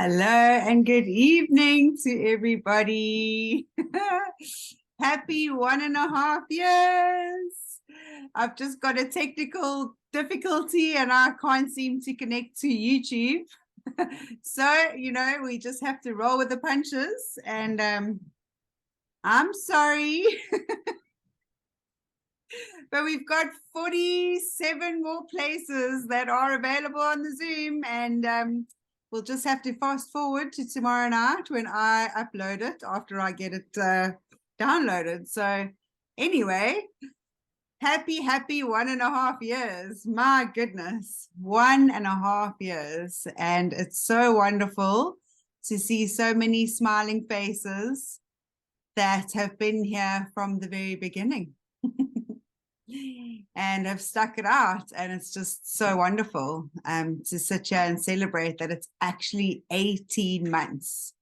Hello and good evening to everybody. Happy 1.5 years. I've just got a technical difficulty and I can't seem to connect to YouTube. So, we just have to roll with the punches and I'm sorry. But we've got 47 more places that are available on the Zoom, and we'll just have to fast forward to tomorrow night when I upload it after I get it downloaded. So anyway, happy 1.5 years. My goodness, 1.5 years. And it's so wonderful to see so many smiling faces that have been here from the very beginning. And have stuck it out, and it's just so wonderful to sit here and celebrate that it's actually 18 months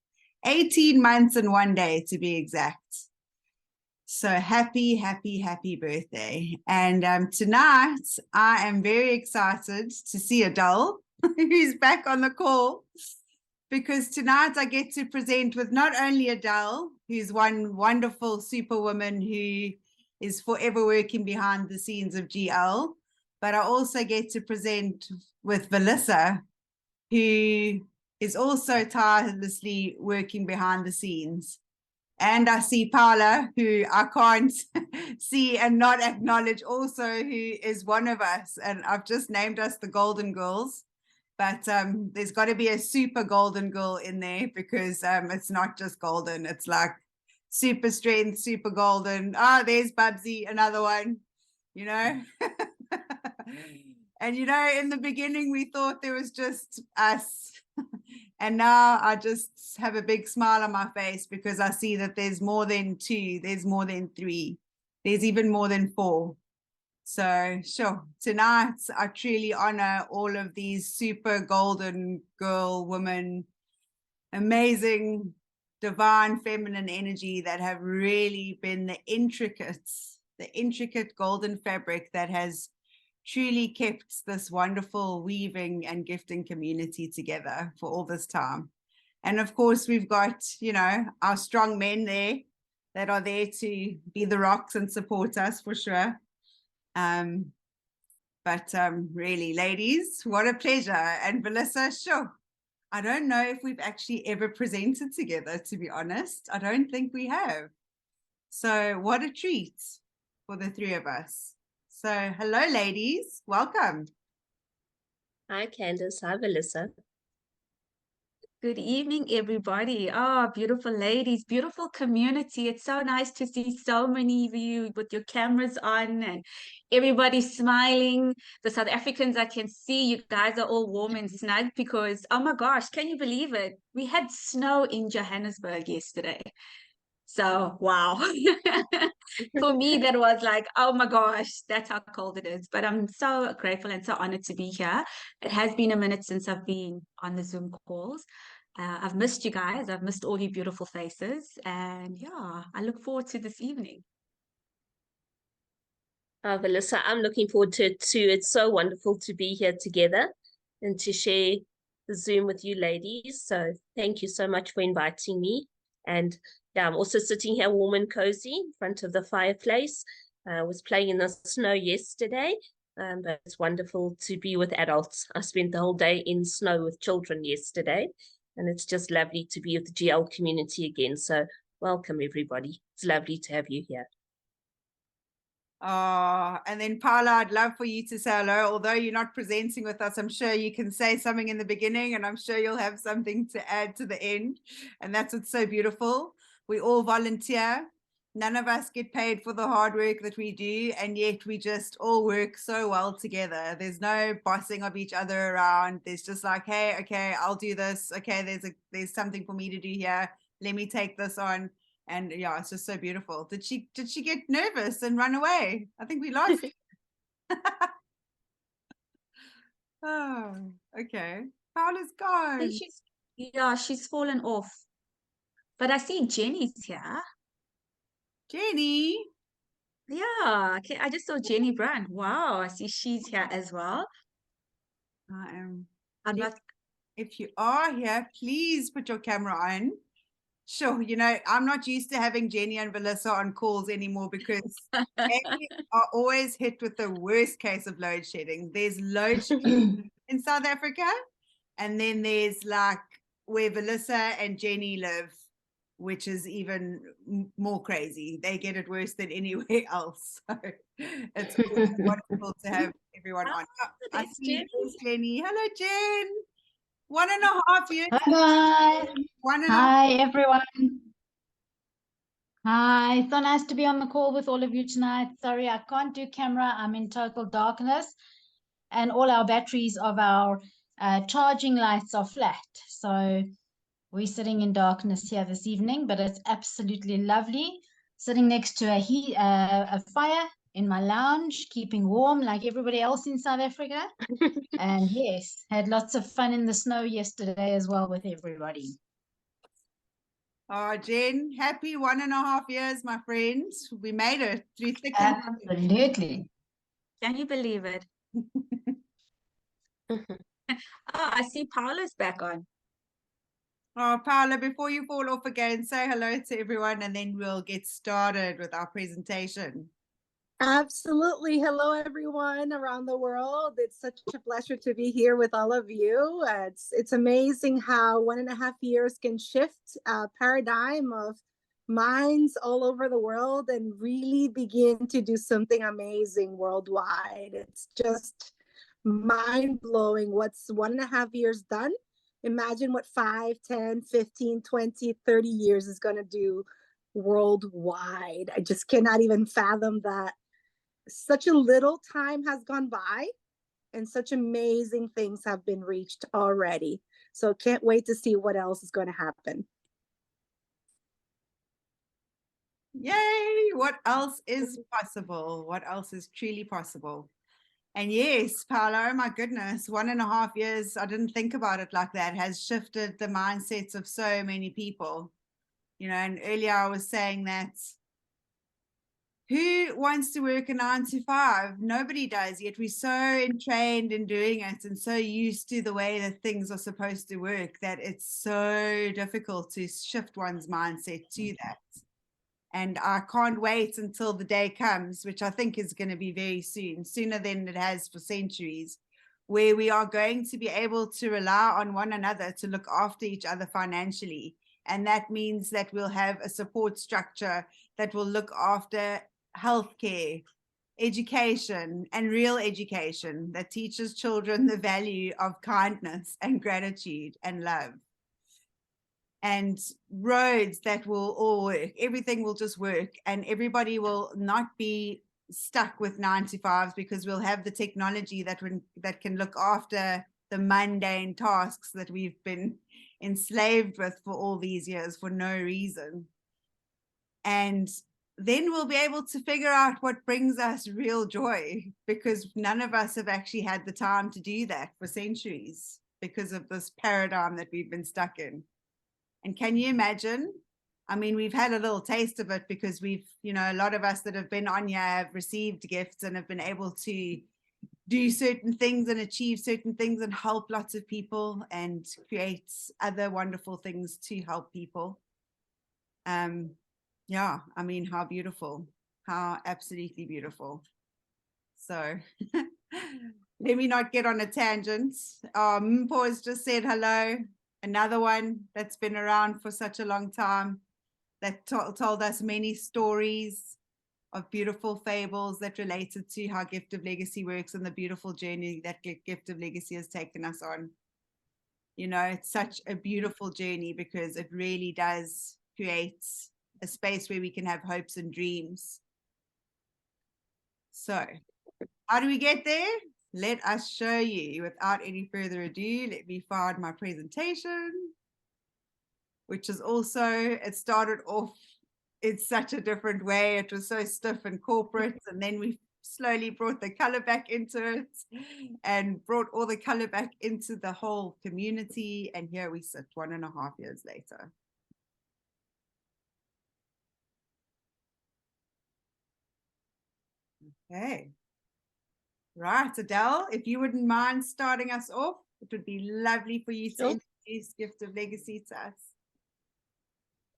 and 1 day to be exact. So happy birthday. And tonight I am very excited to see Adele who's back on the call, because tonight I get to present with not only Adele, who's one wonderful superwoman who is forever working behind the scenes of GL, but I also get to present with Melissa, who is also tirelessly working behind the scenes. And I see Paula, who I can't see and not acknowledge, also, who is one of us. And I've just named us the Golden Girls, but there's got to be a super golden girl in there, because it's not just golden, it's like super strength, super golden. There's Bubsy, another one, And in the beginning we thought there was just us, and now I just have a big smile on my face because I see that there's more than 2, there's more than 3, there's even more than 4. So sure, tonight I truly honor all of these super golden girl, women, amazing divine feminine energy that have really been the intricate golden fabric that has truly kept this wonderful weaving and gifting community together for all this time. And of course, we've got, our strong men there that are there to be the rocks and support us for sure. But really, ladies, what a pleasure. And Melissa, sure, I don't know if we've actually ever presented together, to be honest. I don't think we have. So what a treat for the 3 of us. So hello, ladies. Welcome. Hi, Candace. Hi, Melissa. Good evening, everybody. Beautiful ladies, beautiful community. It's so nice to see so many of you with your cameras on and everybody smiling. The South Africans, I can see you guys are all warm and snug because, oh my gosh, can you believe it? We had snow in Johannesburg yesterday. So, wow. For me, that was like, oh my gosh, that's how cold it is. But I'm so grateful and so honored to be here. It has been a minute since I've been on the Zoom calls. I've missed you guys. I've missed all your beautiful faces. And yeah, I look forward to this evening. Melissa, I'm looking forward to it too. It's so wonderful to be here together and to share the Zoom with you ladies. So thank you so much for inviting me. And yeah, I'm also sitting here warm and cozy in front of the fireplace. I was playing in the snow yesterday, but it's wonderful to be with adults. I spent the whole day in snow with children yesterday, and it's just lovely to be with the GL community again. So welcome, everybody. It's lovely to have you here. And then Paula, I'd love for you to say hello. Although you're not presenting with us, I'm sure you can say something in the beginning, and I'm sure you'll have something to add to the end. And that's what's so beautiful. We all volunteer. None of us get paid for the hard work that we do, and yet we just all work so well together. There's no bossing of each other around. There's just like, hey, okay, I'll do this. Okay, there's something for me to do here. Let me take this on. And yeah, it's just so beautiful. Did she get nervous and run away? I think we lost. Oh, okay. Paula's gone. She's fallen off. But I see Jenny's here. Jenny. Yeah, okay. I just saw Jenny Brand. Wow, I see she's here as well. I am. I'm not. If you are here, please put your camera on. Sure, you know, I'm not used to having Jenny and Melissa on calls anymore because they are always hit with the worst case of load shedding. There's load shedding in South Africa, and then there's like where Melissa and Jenny live, which is even more crazy. They get it worse than anywhere else. So it's always wonderful to have everyone on. Oh, I It's see Jenny. there's Jenny. Hello, Jen. 1.5 years. Hi guys. 1.5. Hi everyone. Hi, so nice to be on the call with all of you tonight. Sorry, I can't do camera. I'm in total darkness and all our batteries of our charging lights are flat. So we're sitting in darkness here this evening, but it's absolutely lovely. Sitting next to a fire in my lounge, keeping warm like everybody else in South Africa. And yes, had lots of fun in the snow yesterday as well with everybody. Oh, Jen, happy 1.5 years, my friend. We made it through thick and thin. Absolutely. Can you believe it? Oh, I see Paula's back on. Oh, Paula, before you fall off again, say hello to everyone and then we'll get started with our presentation. Absolutely. Hello, everyone around the world. It's such a pleasure to be here with all of you. It's amazing how 1.5 years can shift a paradigm of minds all over the world and really begin to do something amazing worldwide. It's just mind-blowing what's 1.5 years done. Imagine what 5, 10, 15, 20, 30 years is going to do worldwide. I just cannot even fathom that such a little time has gone by and such amazing things have been reached already. So can't wait to see what else is going to happen. Yay! What else is possible? What else is truly possible? And yes, Paula, oh my goodness, 1.5 years, I didn't think about it like that, has shifted the mindsets of so many people. You know, and earlier I was saying that who wants to work a 9 to 5? Nobody does, yet we're so entrained in doing it and so used to the way that things are supposed to work that it's so difficult to shift one's mindset to that. And I can't wait until the day comes, which I think is going to be very soon, sooner than it has for centuries, where we are going to be able to rely on one another to look after each other financially. And that means that we'll have a support structure that will look after healthcare, education, and real education that teaches children the value of kindness and gratitude and love. And roads that will all work. Everything will just work, and everybody will not be stuck with 9 to 5s because we'll have the technology that can look after the mundane tasks that we've been enslaved with for all these years for no reason. And then we'll be able to figure out what brings us real joy, because none of us have actually had the time to do that for centuries because of this paradigm that we've been stuck in. And can you imagine? I mean, we've had a little taste of it because we've, you know, a lot of us that have been on here have received gifts and have been able to do certain things and achieve certain things and help lots of people and create other wonderful things to help people. Yeah, I mean, how beautiful, how absolutely beautiful. So let me not get on a tangent. Mpo has just said hello. Another one that's been around for such a long time, that told us many stories of beautiful fables that related to how Gift of Legacy works and the beautiful journey that Gift of Legacy has taken us on. You know, it's such a beautiful journey because it really does create a space where we can have hopes and dreams. So how do we get there? Let us show you. Without any further ado, let me forward my presentation, which is also, it started off in such a different way. It was so stiff and corporate, and then we slowly brought the color back into it and brought all the color back into the whole community. And here we sit 1.5 years later. Okay. Right, Adele, if you wouldn't mind starting us off, it would be lovely for you to Sure. introduce Gift of Legacy to us.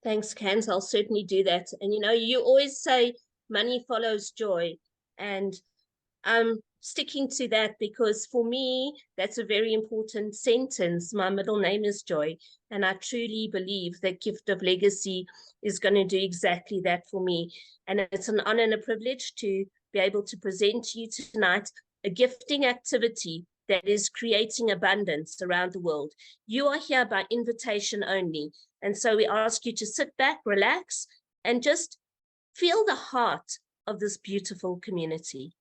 Thanks, Kans. I'll certainly do that. And you know, you always say money follows joy. And I'm sticking to that because for me, that's a very important sentence. My middle name is Joy. And I truly believe that Gift of Legacy is going to do exactly that for me. And it's an honor and a privilege to be able to present to you tonight a gifting activity that is creating abundance around the world. You are here by invitation only. And so we ask you to sit back, relax, and just feel the heart of this beautiful community.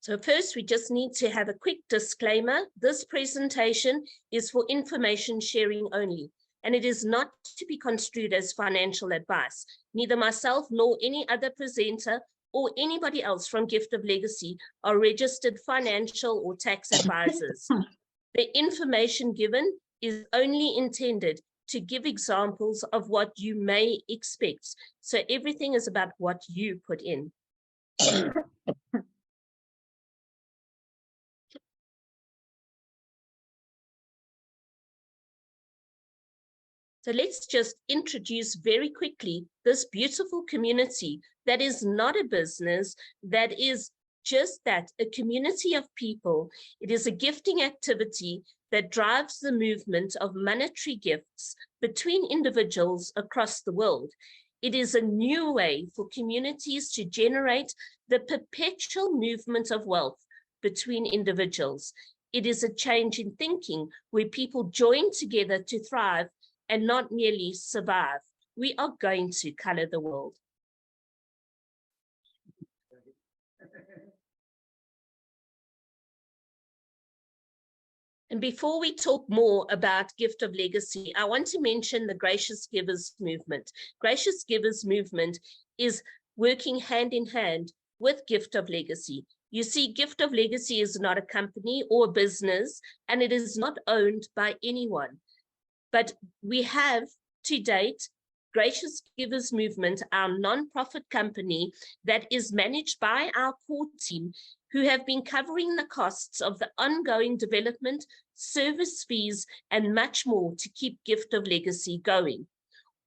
So first, we just need to have a quick disclaimer. This presentation is for information sharing only, and it is not to be construed as financial advice. Neither myself nor any other presenter or anybody else from Gift of Legacy are registered financial or tax advisors. The information given is only intended to give examples of what you may expect. So everything is about what you put in. So let's just introduce very quickly this beautiful community that is not a business, that is just that, a community of people. It is a gifting activity that drives the movement of monetary gifts between individuals across the world. It is a new way for communities to generate the perpetual movement of wealth between individuals. It is a change in thinking where people join together to thrive and not merely survive. We are going to color the world. And before we talk more about Gift of Legacy, I want to mention the Gracious Givers movement. Gracious Givers movement is working hand in hand with Gift of Legacy. You see, Gift of Legacy is not a company or a business, and it is not owned by anyone. But we have, to date, Gracious Givers Movement, our nonprofit company that is managed by our core team, who have been covering the costs of the ongoing development, service fees, and much more to keep Gift of Legacy going.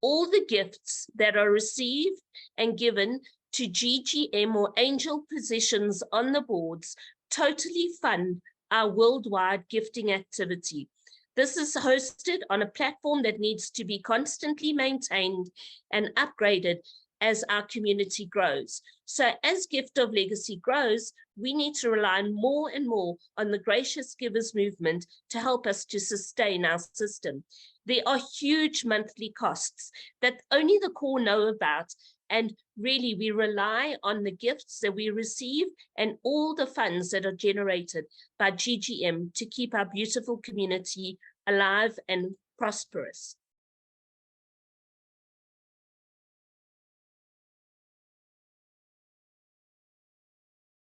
All the gifts that are received and given to GGM or angel positions on the boards totally fund our worldwide gifting activity. This is hosted on a platform that needs to be constantly maintained and upgraded as our community grows. So as Gift of Legacy grows, we need to rely more and more on the Gracious Givers movement to help us to sustain our system. There are huge monthly costs that only the core know about, and really we rely on the gifts that we receive and all the funds that are generated by GGM to keep our beautiful community alive and prosperous.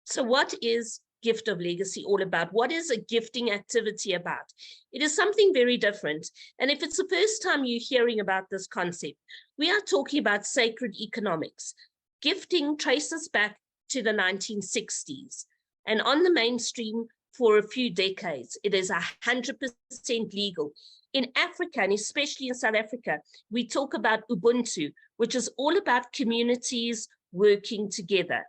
So what is Gift of Legacy all about? What is a gifting activity about? It is something very different. And if it's the first time you're hearing about this concept, we are talking about sacred economics. Gifting traces back to the 1960s. And on the mainstream for a few decades, it is 100% legal. In Africa, and especially in South Africa, we talk about Ubuntu, which is all about communities working together.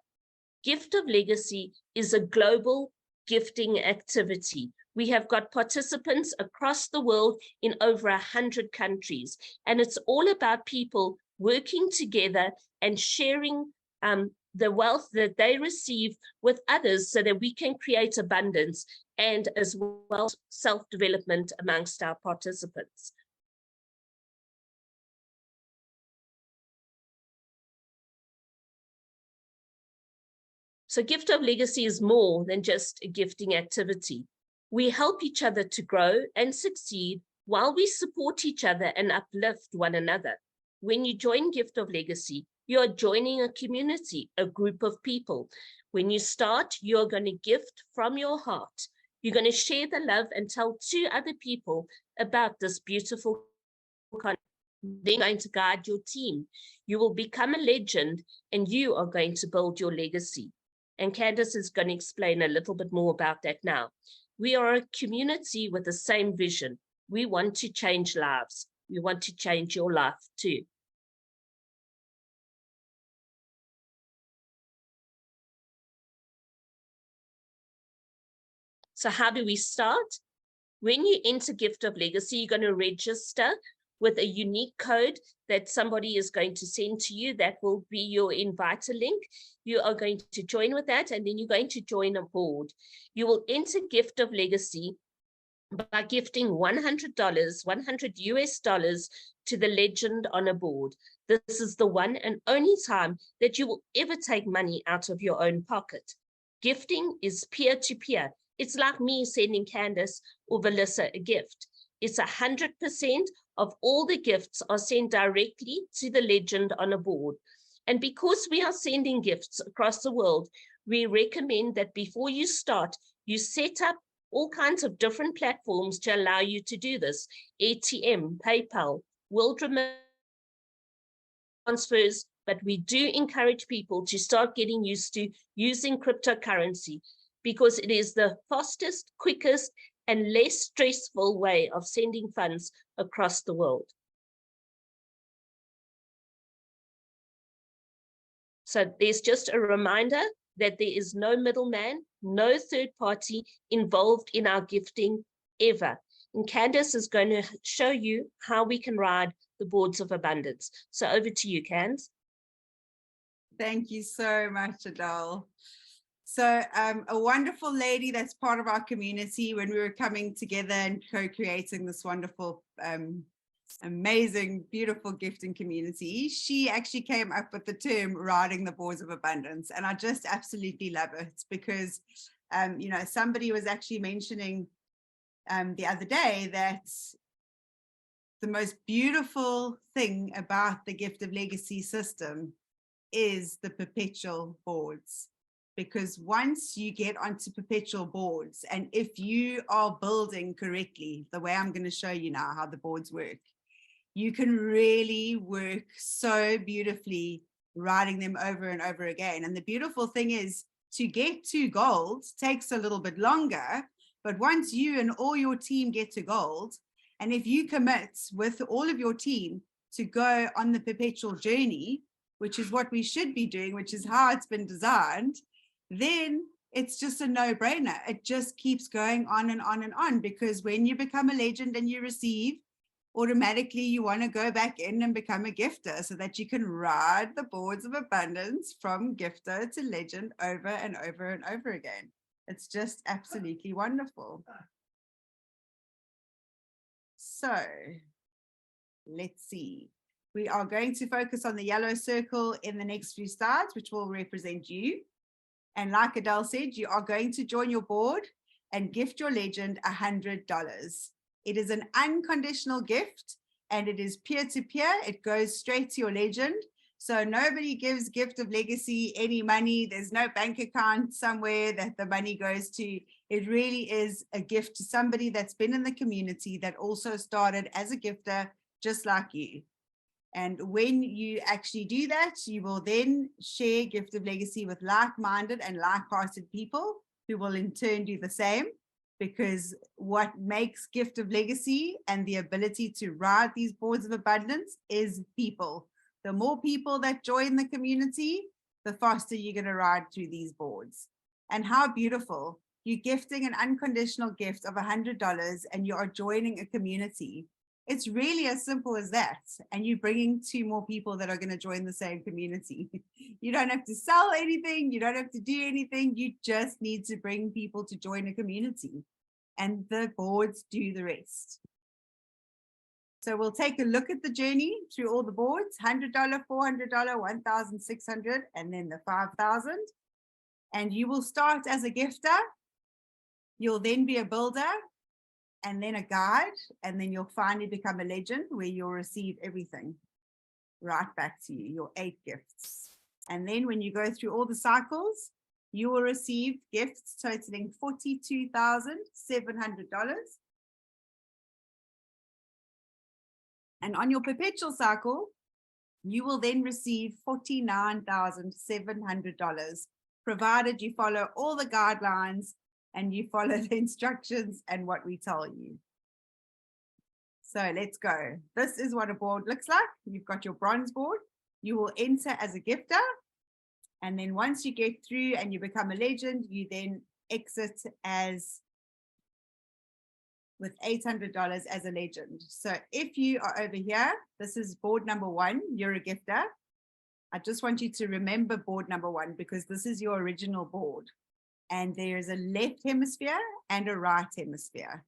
Gift of Legacy is a global gifting activity. We have got participants across the world in over 100 countries, and it's all about people working together and sharing the wealth that they receive with others so that we can create abundance and as well self-development amongst our participants. So Gift of Legacy is more than just a gifting activity. We help each other to grow and succeed while we support each other and uplift one another. When you join Gift of Legacy, you are joining a community, a group of people. When you start, you're going to gift from your heart. You're going to share the love and tell 2 other people about this beautiful concept. They're going to guide your team. You will become a legend and you are going to build your legacy. And Candace is going to explain a little bit more about that now. We are a community with the same vision. We want to change lives. We want to change your life too. So how do we start? When you enter Gift of Legacy, you're going to register with a unique code that somebody is going to send to you. That will be your inviter link. You are going to join with that, and then you're going to join a board. You will enter Gift of Legacy by gifting $100, 100 US dollars to the legend on a board. This is the one and only time that you will ever take money out of your own pocket. Gifting is peer-to-peer. It's like me sending Candace or Melissa a gift. It's 100% of all the gifts are sent directly to the legend on a board. And because we are sending gifts across the world, we recommend that before you start, you set up all kinds of different platforms to allow you to do this. ATM, PayPal, world transfers, but we do encourage people to start getting used to using cryptocurrency because it is the fastest, quickest, and less stressful way of sending funds across the world. So there's just a reminder that there is no middleman, no third party involved in our gifting ever. And Candace is going to show you how we can ride the boards of abundance. So over to you, Candace. Thank you so much, Adele. So a wonderful lady that's part of our community when we were coming together and co-creating this wonderful, amazing, beautiful gifting community, she actually came up with the term riding the boards of abundance. And I just absolutely love it because, you know, somebody was actually mentioning the other day that the most beautiful thing about the Gift of Legacy system is the perpetual boards. Because once you get onto perpetual boards, and if you are building correctly, the way I'm going to show you now how the boards work, you can really work so beautifully writing them over and over again. And the beautiful thing is to get to gold takes a little bit longer, but once you and all your team get to gold, and if you commit with all of your team to go on the perpetual journey, which is what we should be doing, which is how it's been designed, then it's just a no-brainer. It just keeps going on and on and on, because when you become a legend and you receive, automatically you want to go back in and become a gifter so that you can ride the boards of abundance from gifter to legend over and over and over again. It's just absolutely wonderful. So let's see. We are going to focus on the yellow circle in the next few slides, which will represent you. And like Adele said, you are going to join your board and gift your legend $100. It is an unconditional gift and it is peer-to-peer. It goes straight to your legend. So nobody gives Gift of Legacy any money. There's no bank account somewhere that the money goes to. It really is a gift to somebody that's been in the community that also started as a gifter, just like you. And when you actually do that, you will then share Gift of Legacy with like-minded and like-hearted people who will in turn do the same, because what makes Gift of Legacy and the ability to ride these boards of abundance is people. The more people that join the community, the faster you're going to ride through these boards. And how beautiful. You're gifting an unconditional gift of $100 and you are joining a community. It's really as simple as that. And you're bringing 2 more people that are going to join the same community. You don't have to sell anything. You don't have to do anything. You just need to bring people to join a community. And the boards do the rest. So we'll take a look at the journey through all the boards, $100, $400, $1,600, and then the $5,000. And you will start as a gifter. You'll then be a builder, and then a guide, and then you'll finally become a legend where you'll receive everything right back to you, your 8 gifts. And then when you go through all the cycles, you will receive gifts totaling $42,700. And on your perpetual cycle, you will then receive $49,700 provided you follow all the guidelines and you follow the instructions and what we tell you. So let's go. This is what a board looks like. You've got your bronze board. You will enter as a gifter. And then once you get through and you become a legend, you then exit as with $800 as a legend. So if you are over here, this is board number 1, you're a gifter. I just want you to remember board number 1 because this is your original board. And there's a left hemisphere and a right hemisphere.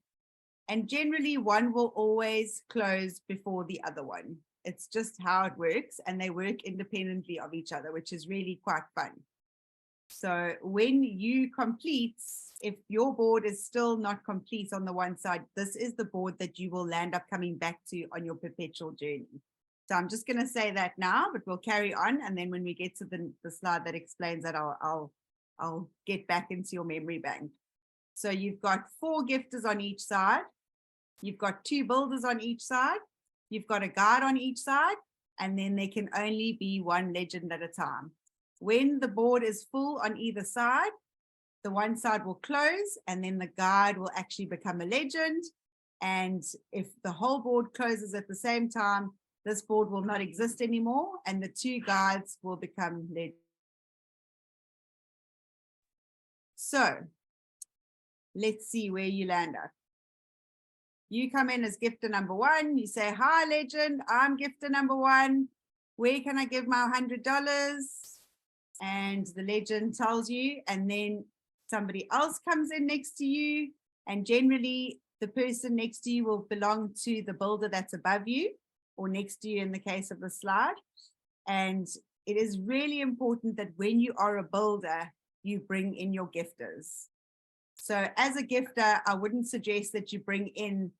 And generally one will always close before the other one. It's just how it works, and they work independently of each other, which is really quite fun. So when you complete, if your board is still not complete on the one side, this is the board that you will land up coming back to on your perpetual journey. So I'm just going to say that now, but we'll carry on. And then when we get to the slide that explains that, I'll get back into your memory bank. So you've got 4 gifters on each side. You've got 2 builders on each side. You've got a guide on each side, and then there can only be 1 legend at a time. When the board is full on either side, the one side will close, and then the guide will actually become a legend. And if the whole board closes at the same time, this board will not exist anymore, and the 2 guides will become legends. So let's see where you land up. You come in as gifter number 1. You say, hi, legend, I'm gifter number 1. Where can I give my $100? And the legend tells you, and then somebody else comes in next to you. And generally, the person next to you will belong to the builder that's above you or next to you in the case of the slide. And it is really important that when you are a builder, you bring in your gifters. So as a gifter, I wouldn't suggest that you bring in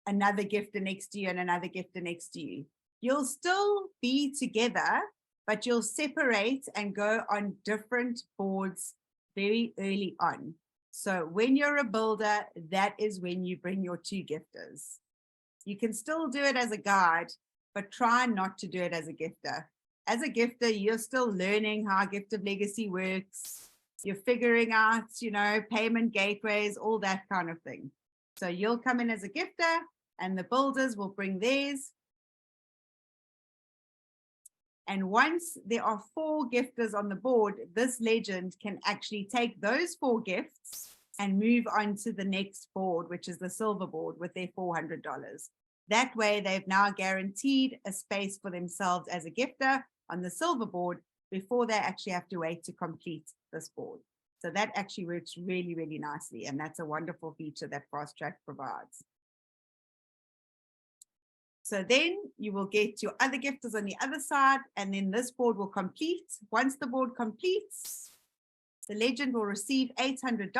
another gifter next to you and another gifter next to you. You'll still be together, but you'll separate and go on different boards very early on. So when you're a builder, that is when you bring your 2 gifters. You can still do it as a guide, but try not to do it as a gifter. As a gifter, you're still learning how Gift of Legacy works. You're figuring out, payment gateways, all that kind of thing. So you'll come in as a gifter and the builders will bring theirs. And once there are 4 gifters on the board, this legend can actually take those 4 gifts and move on to the next board, which is the silver board with their $400. That way, they've now guaranteed a space for themselves as a gifter on the silver board before they actually have to wait to complete this board. So that actually works really, really nicely. And that's a wonderful feature that Fast Track provides. So then you will get your other gifters on the other side, and then this board will complete. Once the board completes, the legend will receive $800,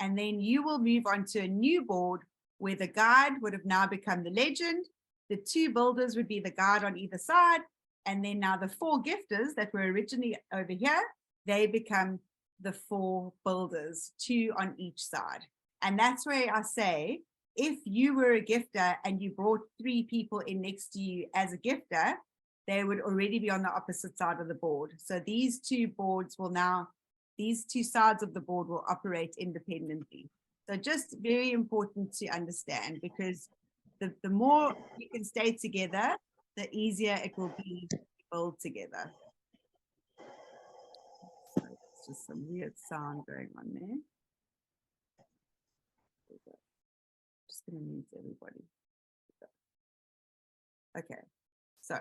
and then you will move on to a new board where the guide would have now become the legend. The 2 builders would be the guide on either side, and then now the 4 gifters that were originally over here, they become the 4 builders, 2 on each side. And that's where I say, if you were a gifter and you brought 3 people in next to you as a gifter, they would already be on the opposite side of the board. So these 2 boards will now, these 2 sides of the board will operate independently. So just very important to understand, because the more you can stay together, the easier it will be to build together. So it's just some weird sound going on there. Just going to mute everybody. Okay, so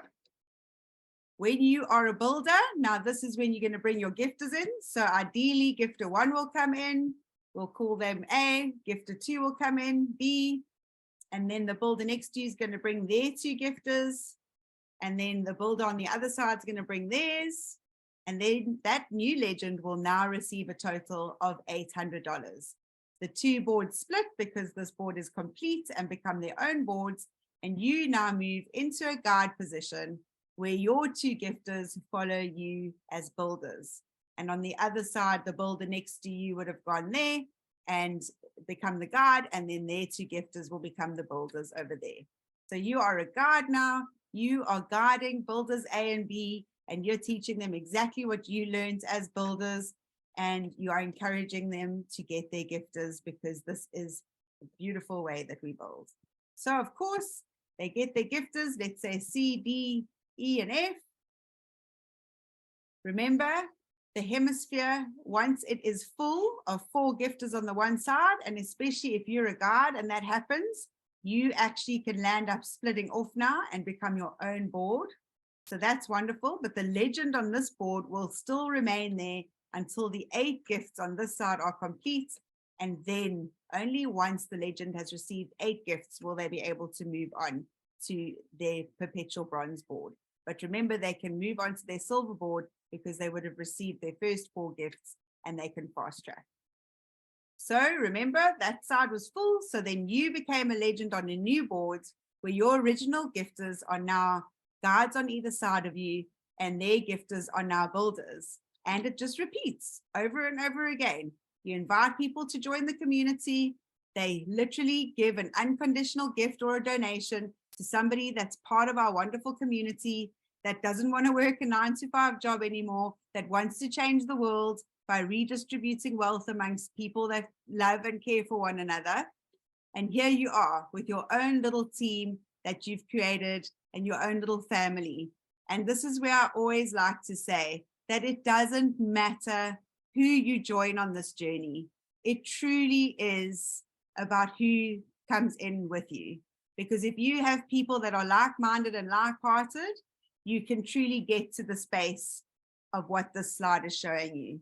when you are a builder, now this is when you're going to bring your gifters in. So ideally, gifter 1 will come in. We'll call them A. Gifter 2 will come in, B. And then the builder next to you is going to bring their 2 gifters. And then the builder on the other side is going to bring theirs. And then that new legend will now receive a total of $800. The 2 boards split because this board is complete and become their own boards. And you now move into a guide position where your 2 gifters follow you as builders. And on the other side, the builder next to you would have gone there and become the guide, and then their 2 gifters will become the builders over there. So you are a guide now. You are guiding builders A and B, and you're teaching them exactly what you learned as builders, and you are encouraging them to get their gifters, because this is a beautiful way that we build. So of course, they get their gifters, let's say C, D, E, and F. Remember, the hemisphere, once it is full of 4 gifters on the one side, and especially if you're a guide and that happens, you actually can land up splitting off now and become your own board. So that's wonderful, but the legend on this board will still remain there until the 8 gifts on this side are complete. And then only once the legend has received 8 gifts will they be able to move on to their perpetual bronze board. But remember, they can move on to their silver board because they would have received their first 4 gifts and they can fast track. So remember, that side was full. So then you became a legend on a new board where your original gifters are now guides on either side of you, and their gifters are now builders. And it just repeats over and over again. You invite people to join the community. They literally give an unconditional gift or a donation to somebody that's part of our wonderful community, that doesn't want to work a 9-to-5 job anymore, that wants to change the world by redistributing wealth amongst people that love and care for one another. And here you are with your own little team that you've created and your own little family. And this is where I always like to say that it doesn't matter who you join on this journey. It truly is about who comes in with you. Because if you have people that are like-minded and like-hearted, you can truly get to the space of what this slide is showing you.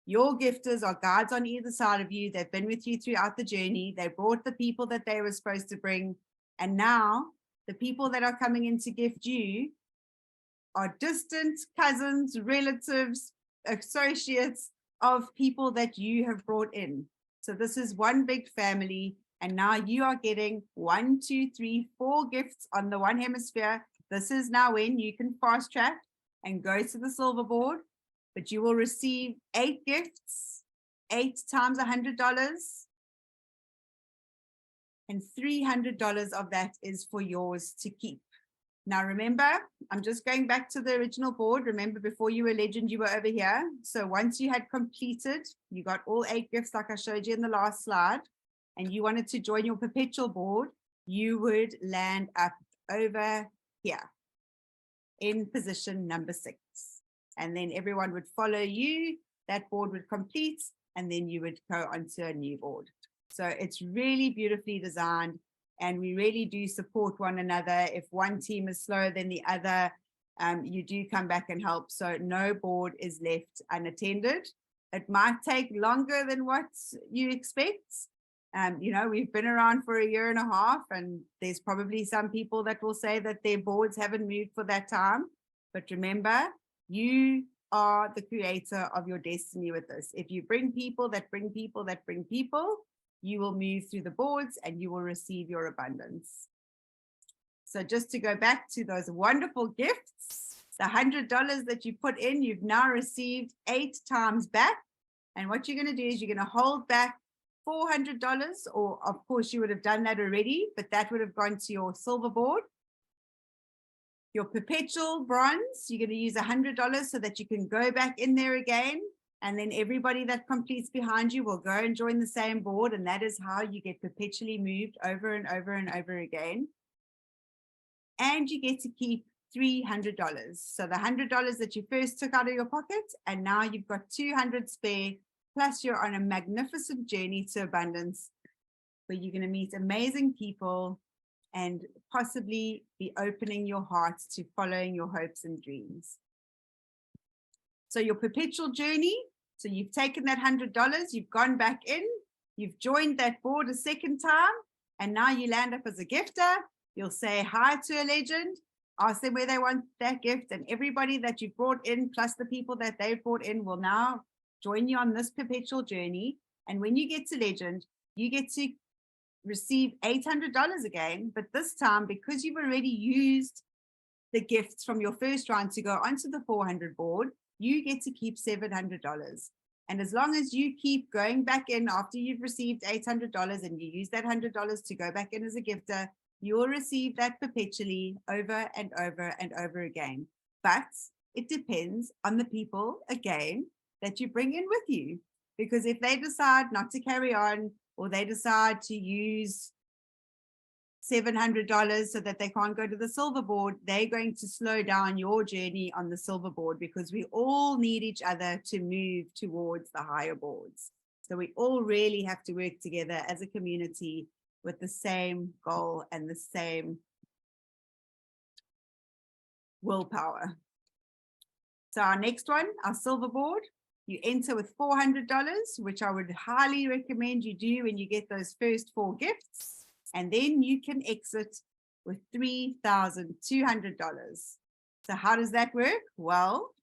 Your gifters are guides on either side of you. They've been with you throughout the journey. They brought the people that they were supposed to bring. And now the people that are coming in to gift you are distant cousins, relatives, associates of people that you have brought in. So this is one big family. And now you are getting 1, 2, 3, 4 gifts on the one hemisphere. This is now when you can fast track and go to the silver board, but you will receive 8 gifts, 8 times $100. And $300 of that is for yours to keep. Now, remember, I'm just going back to the original board. Remember, before you were legend, you were over here. So once you had completed, you got all 8 gifts like I showed you in the last slide, and you wanted to join your perpetual board, you would land up over here in position number 6. And then everyone would follow you. That board would complete, and then you would go onto a new board. So it's really beautifully designed, and we really do support one another. If one team is slower than the other, you do come back and help. So no board is left unattended. It might take longer than what you expect. We've been around for 1.5 years, and there's probably some people that will say that their boards haven't moved for that time. But remember, you are the creator of your destiny with this. If you bring people that bring people that bring people, you will move through the boards and you will receive your abundance. So just to go back to those wonderful gifts, the $100 that you put in, you've now received 8 times back. And what you're going to do is you're going to hold back $400, or of course you would have done that already, but that would have gone to your silver board. Your perpetual bronze, you're going to use $100 so that you can go back in there again. And then everybody that completes behind you will go and join the same board. And that is how you get perpetually moved over and over and over again. And you get to keep $300. So the $100 that you first took out of your pocket, and now you've got $200 spare, plus you're on a magnificent journey to abundance where you're going to meet amazing people and possibly be opening your heart to following your hopes and dreams. So your perpetual journey, so you've taken that $100, you've gone back in, you've joined that board a second time, and now you land up as a gifter. You'll say hi to a legend, ask them where they want that gift, and everybody that you've brought in, plus the people that they've brought in, will now join you on this perpetual journey. And when you get to legend, you get to receive $800 again, but this time, because you've already used the gifts from your first round to go onto the 400 board, you get to keep $700. And as long as you keep going back in after you've received $800 and you use that $100 to go back in as a gifter, you will receive that perpetually over and over and over again. But it depends on the people, again, that you bring in with you. Because if they decide not to carry on, or they decide to use $700 so that they can't go to the silver board, they're going to slow down your journey on the silver board, because we all need each other to move towards the higher boards. So we all really have to work together as a community with the same goal and the same willpower. So our next one, our silver board, you enter with $400, which I would highly recommend you do when you get those first 4 gifts. And then you can exit with $3,200. So how does that work? Well,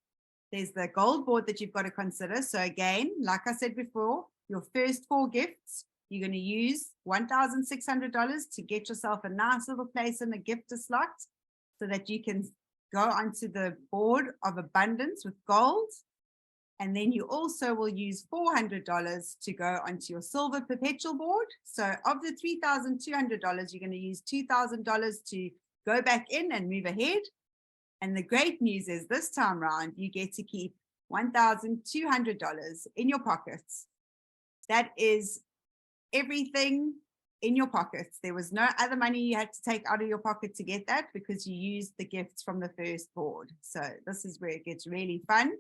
there's the gold board that you've got to consider. So again, like I said before, your first 4 gifts, you're going to use $1,600 to get yourself a nice little place in the gifter slot so that you can go onto the board of abundance with gold. And then you also will use $400 to go onto your silver perpetual board. So of the $3,200, you're going to use $2,000 to go back in and move ahead. And the great news is this time around, you get to keep $1,200 in your pockets. That is everything in your pockets. There was no other money you had to take out of your pocket to get that, because you used the gifts from the first board. So this is where it gets really fun.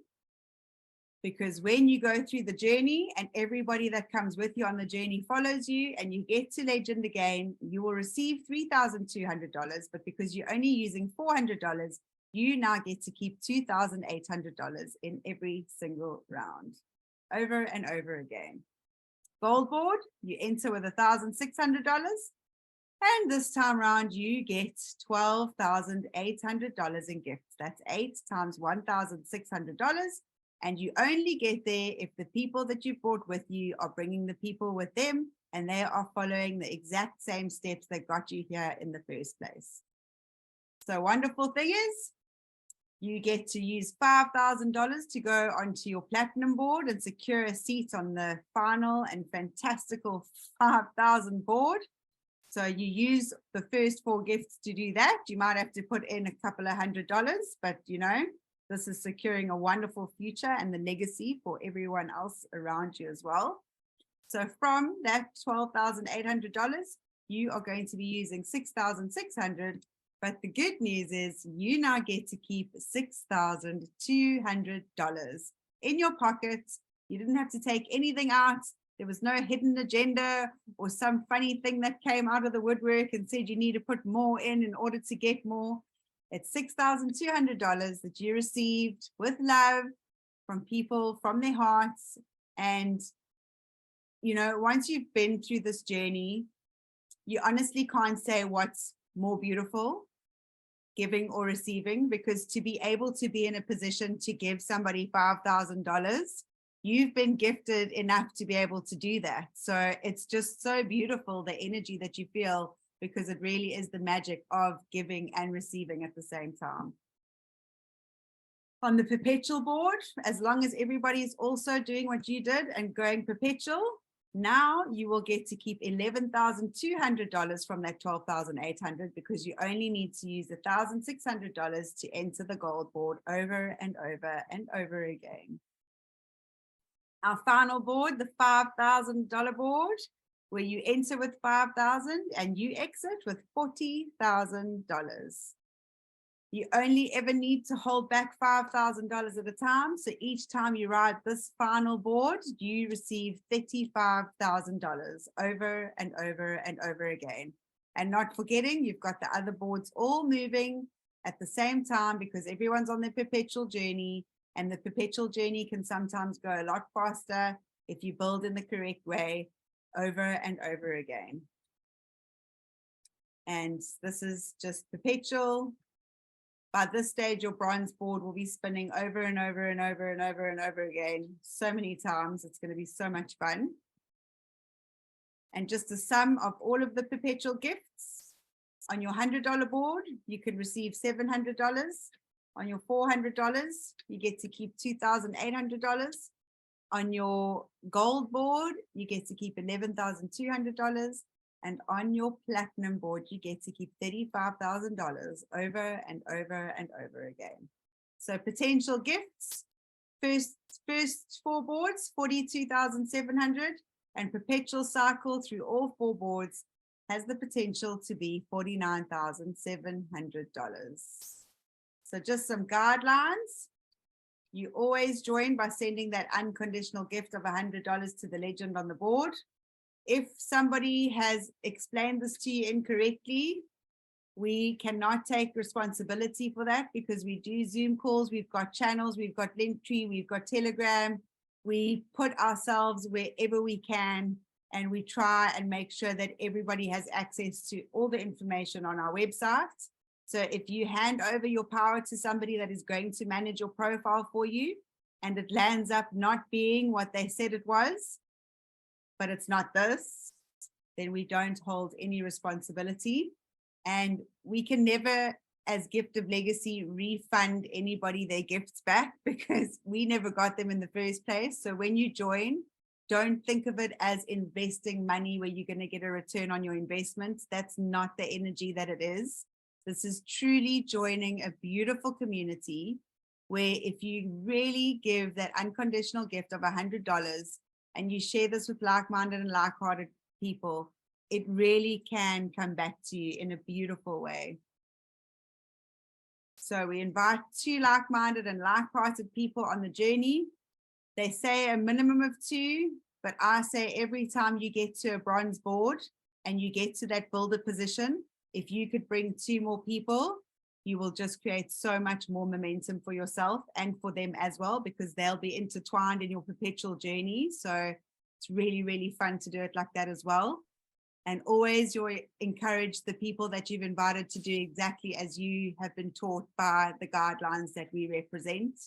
Because when you go through the journey and everybody that comes with you on the journey follows you and you get to legend again, you will receive $3,200. But because you're only using $400, you now get to keep $2,800 in every single round, over and over again. Gold board, you enter with $1,600. And this time around, you get $12,800 in gifts. That's 8 times $1,600. And you only get there if the people that you brought with you are bringing the people with them, and they are following the exact same steps that got you here in the first place. So wonderful thing is, you get to use $5,000 to go onto your platinum board and secure a seat on the final and fantastical 5,000 board. So you use the first 4 gifts to do that. You might have to put in a couple of $100, but you know, this is securing a wonderful future and the legacy for everyone else around you as well. So from that $12,800, you are going to be using $6,600. But the good news is you now get to keep $6,200 in your pocket. You didn't have to take anything out. There was no hidden agenda or some funny thing that came out of the woodwork and said you need to put more in order to get more. It's $6,200 that you received with love from people, from their hearts. And, you know, once you've been through this journey, you honestly can't say what's more beautiful, giving or receiving, because to be able to be in a position to give somebody $5,000, you've been gifted enough to be able to do that. So it's just so beautiful, the energy that you feel, because it really is the magic of giving and receiving at the same time. On the perpetual board, as long as everybody is also doing what you did and going perpetual, now you will get to keep $11,200 from that $12,800, because you only need to use $1,600 to enter the gold board over and over and over again. Our final board, the $5,000 board, where you enter with $5,000 and you exit with $40,000. You only ever need to hold back $5,000 at a time. So each time you ride this final board, you receive $35,000 over and over and over again. And not forgetting, you've got the other boards all moving at the same time, because everyone's on their perpetual journey, and the perpetual journey can sometimes go a lot faster if you build in the correct way, over and over again. And this is just perpetual. By this stage, your bronze board will be spinning over and over and over and over and over again, so many times. It's going to be so much fun. And just the sum of all of the perpetual gifts, on your $100 board, you can receive $700. On your $400, you get to keep $2,800. On your gold board, you get to keep $11,200. And on your platinum board, you get to keep $35,000 over and over and over again. So potential gifts, first 4 boards, 42,700, and perpetual cycle through all 4 boards has the potential to be $49,700. So just some guidelines. You always join by sending that unconditional gift of $100 to the legend on the board. If somebody has explained this to you incorrectly, we cannot take responsibility for that because we do Zoom calls, we've got channels, we've got Linktree, we've got Telegram. We put ourselves wherever we can, and we try and make sure that everybody has access to all the information on our website. So if you hand over your power to somebody that is going to manage your profile for you, and it lands up not being what they said it was, but it's not this, then we don't hold any responsibility. And we can never, as Gift of Legacy, refund anybody their gifts back because we never got them in the first place. So when you join, don't think of it as investing money where you're going to get a return on your investment. That's not the energy that it is. This is truly joining a beautiful community where if you really give that unconditional gift of $100 and you share this with like-minded and like-hearted people, it really can come back to you in a beautiful way. So we invite 2 like-minded and like-hearted people on the journey. They say a minimum of 2, but I say every time you get to a bronze board and you get to that builder position, if you could bring 2 more people, you will just create so much more momentum for yourself and for them as well, because they'll be intertwined in your perpetual journey. So it's really, really fun to do it like that as well. And always encourage the people that you've invited to do exactly as you have been taught by the guidelines that we represent.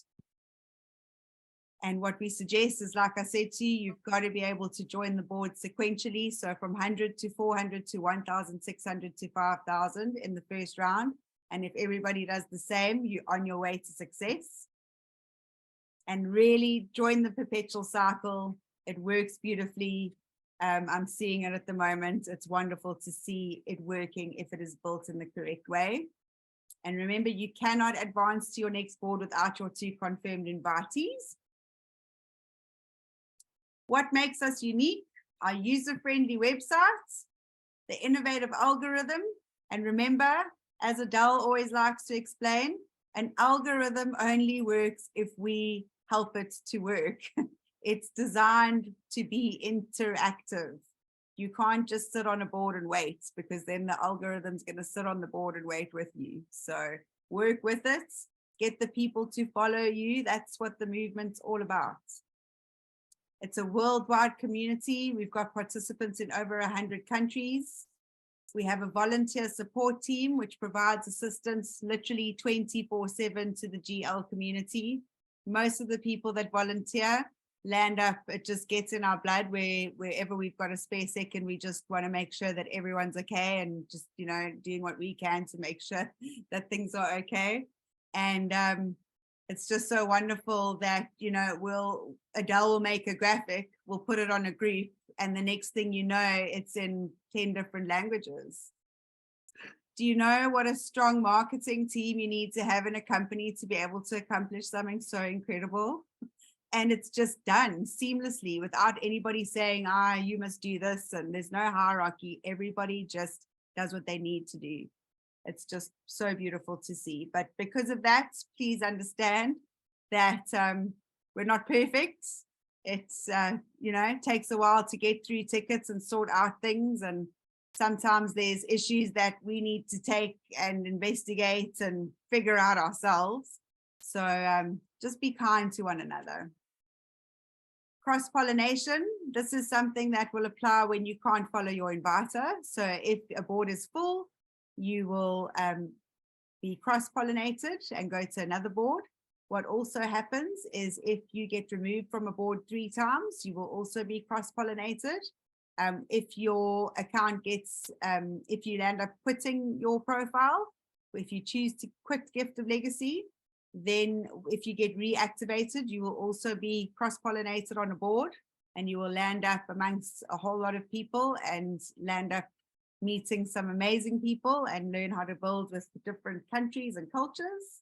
And what we suggest is, like I said to you, you've got to be able to join the board sequentially. So from 100 to 400 to 1,600 to 5,000 in the first round. And if everybody does the same, you're on your way to success. And really join the perpetual cycle. It works beautifully. I'm seeing it at the moment. It's wonderful to see it working if it is built in the correct way. And remember, you cannot advance to your next board without your 2 confirmed invitees. What makes us unique? Our user-friendly websites, the innovative algorithm. And remember, as Adele always likes to explain, an algorithm only works if we help it to work. It's designed to be interactive. You can't just sit on a board and wait, because then the algorithm's going to sit on the board and wait with you. So work with it, get the people to follow you. That's what the movement's all about. It's a worldwide community. We've got participants in over 100 countries. We have a volunteer support team, which provides assistance literally 24/7 to the GL community. Most of the people that volunteer land up, it just gets in our blood wherever we've got a spare second, we just want to make sure that everyone's okay and just, doing what we can to make sure that things are okay. And it's just so wonderful that, Adele will make a graphic, we'll put it on a group, and the next thing you know, it's in 10 different languages. Do you know what a strong marketing team you need to have in a company to be able to accomplish something so incredible? And it's just done seamlessly without anybody saying, you must do this. And there's no hierarchy. Everybody just does what they need to do. It's just so beautiful to see. But because of that, please understand that we're not perfect. It's, it takes a while to get through tickets and sort out things. And sometimes there's issues that we need to take and investigate and figure out ourselves. So just be kind to one another. Cross-pollination, this is something that will apply when you can't follow your inviter. So if a board is full, you will be cross-pollinated and go to another board. What also happens is if you get removed from a board 3 times, you will also be cross-pollinated. If your account gets, if you end up quitting your profile, if you choose to quit Gift of Legacy, then if you get reactivated, you will also be cross-pollinated on a board, and you will land up amongst a whole lot of people and land up meeting some amazing people and learn how to build with different countries and cultures.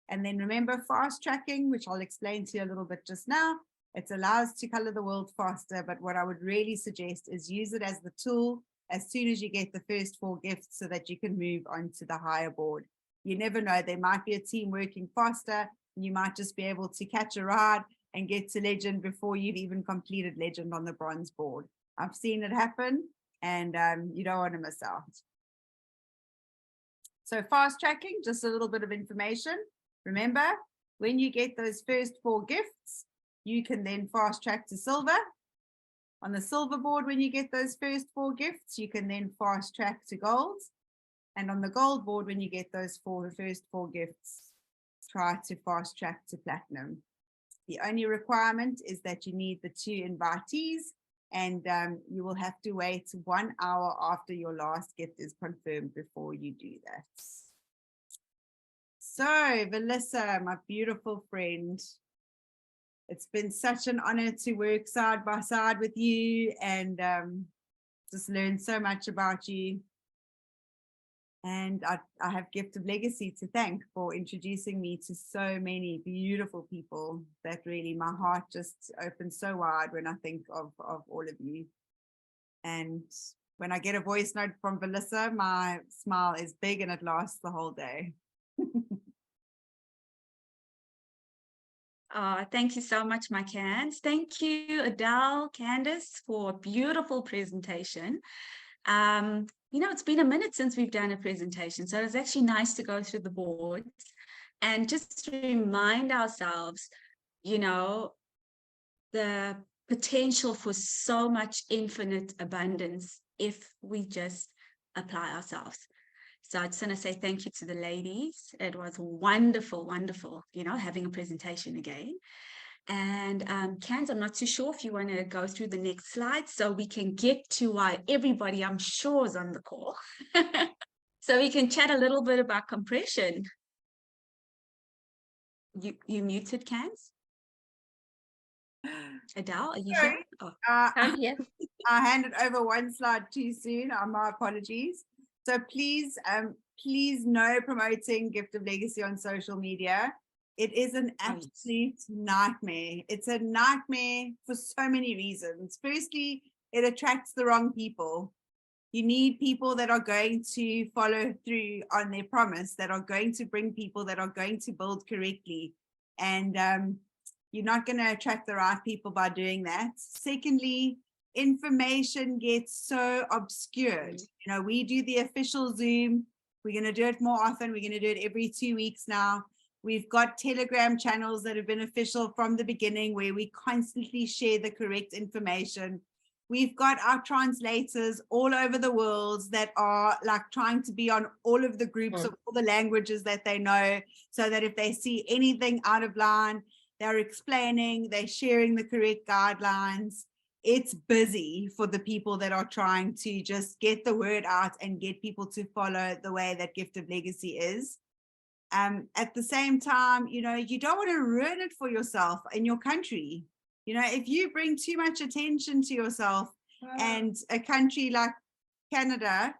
And then remember fast tracking, which I'll explain to you a little bit just now. It allows to color the world faster, but what I would really suggest is use it as the tool as soon as you get the first 4 gifts so that you can move on to the higher board. You never know, there might be a team working faster. You might just be able to catch a ride and get to legend before you've even completed legend on the bronze board. I've seen it happen, and you don't want to miss out. So fast tracking, just a little bit of information. Remember, when you get those first 4 gifts, you can then fast track to silver. On the silver board, when you get those first 4 gifts, you can then fast track to gold. And on the gold board, when you get those first 4 gifts, try to fast track to platinum. The only requirement is that you need the 2 invitees, and you will have to wait 1 hour after your last gift is confirmed before you do that. So, Melissa, my beautiful friend, it's been such an honor to work side by side with you and just learn so much about you. And I have Gift of Legacy to thank for introducing me to so many beautiful people that really my heart just opens so wide when I think of all of you. And when I get a voice note from Melissa, my smile is big and it lasts the whole day. Thank you so much, my Cans. Thank you, Adele, Candace, for a beautiful presentation. You know, it's been a minute since we've done a presentation, so it's actually nice to go through the boards and just remind ourselves, you know, the potential for so much infinite abundance if we just apply ourselves. So I just want to say thank you to the ladies. It was wonderful, wonderful, you know, having a presentation again. And Cans, I'm not too sure if you want to go through the next slide so we can get to why everybody, I'm sure, is on the call. So we can chat a little bit about compression. You muted, Cans? Adele, are you here? Oh. I'm here. I handed over 1 slide too soon. My apologies. So please, please no promoting Gift of Legacy on social media. It is an absolute nightmare. It's a nightmare for so many reasons. Firstly, it attracts the wrong people. You need people that are going to follow through on their promise, that are going to bring people that are going to build correctly. And you're not going to attract the right people by doing that. Secondly, information gets so obscured. You know, we do the official Zoom. We're going to do it more often. We're going to do it every 2 weeks now. We've got Telegram channels that have been official from the beginning where we constantly share the correct information. We've got our translators all over the world that are like trying to be on all of the groups of all the languages that they know, so that if they see anything out of line, they're explaining, they're sharing the correct guidelines. It's busy for the people that are trying to just get the word out and get people to follow the way that Gift of Legacy is. At the same time, you know, you don't want to ruin it for yourself and your country. You know, if you bring too much attention to yourself and a country like Canada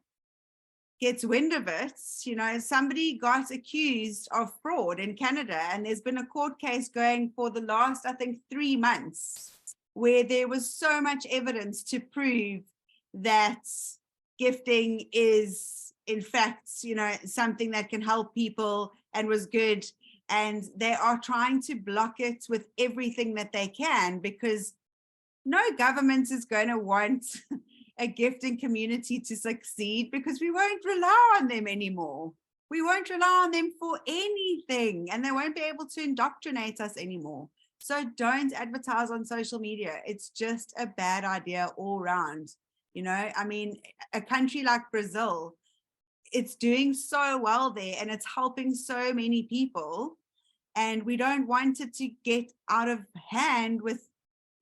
gets wind of it, you know, somebody got accused of fraud in Canada, and there's been a court case going for the last, I think, 3 months, where there was so much evidence to prove that gifting is, in fact, you know, something that can help people and was good. And they are trying to block it with everything that they can, because no government is going to want a gifting community to succeed, because we won't rely on them anymore. We won't rely on them for anything, and they won't be able to indoctrinate us anymore. So don't advertise on social media. It's just a bad idea all around. You know, I mean, a country like Brazil, it's doing so well there and it's helping so many people. And we don't want it to get out of hand with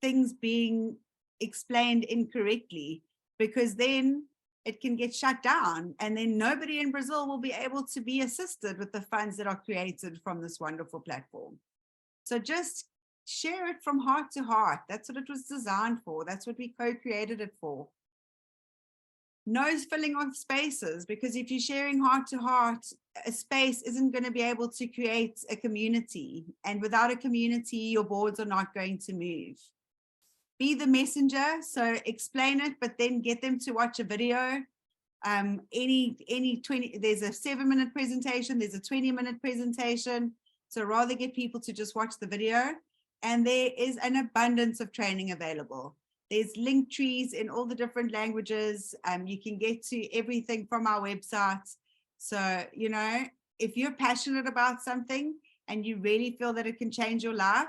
things being explained incorrectly, because then it can get shut down. And then nobody in Brazil will be able to be assisted with the funds that are created from this wonderful platform. So just share it from heart to heart. That's what it was designed for. That's what we co-created it for. no filling of spaces, because if you're sharing heart to heart, a space isn't going to be able to create a community. And without a community, your boards are not going to move. Be the messenger. So explain it, but then get them to watch a video. Any 20, there's a 7-minute presentation, there's a 20-minute presentation. So rather get people to just watch the video. And there is an abundance of training available. There's link trees in all the different languages. You can get to everything from our website. So, you know, if you're passionate about something and you really feel that it can change your life,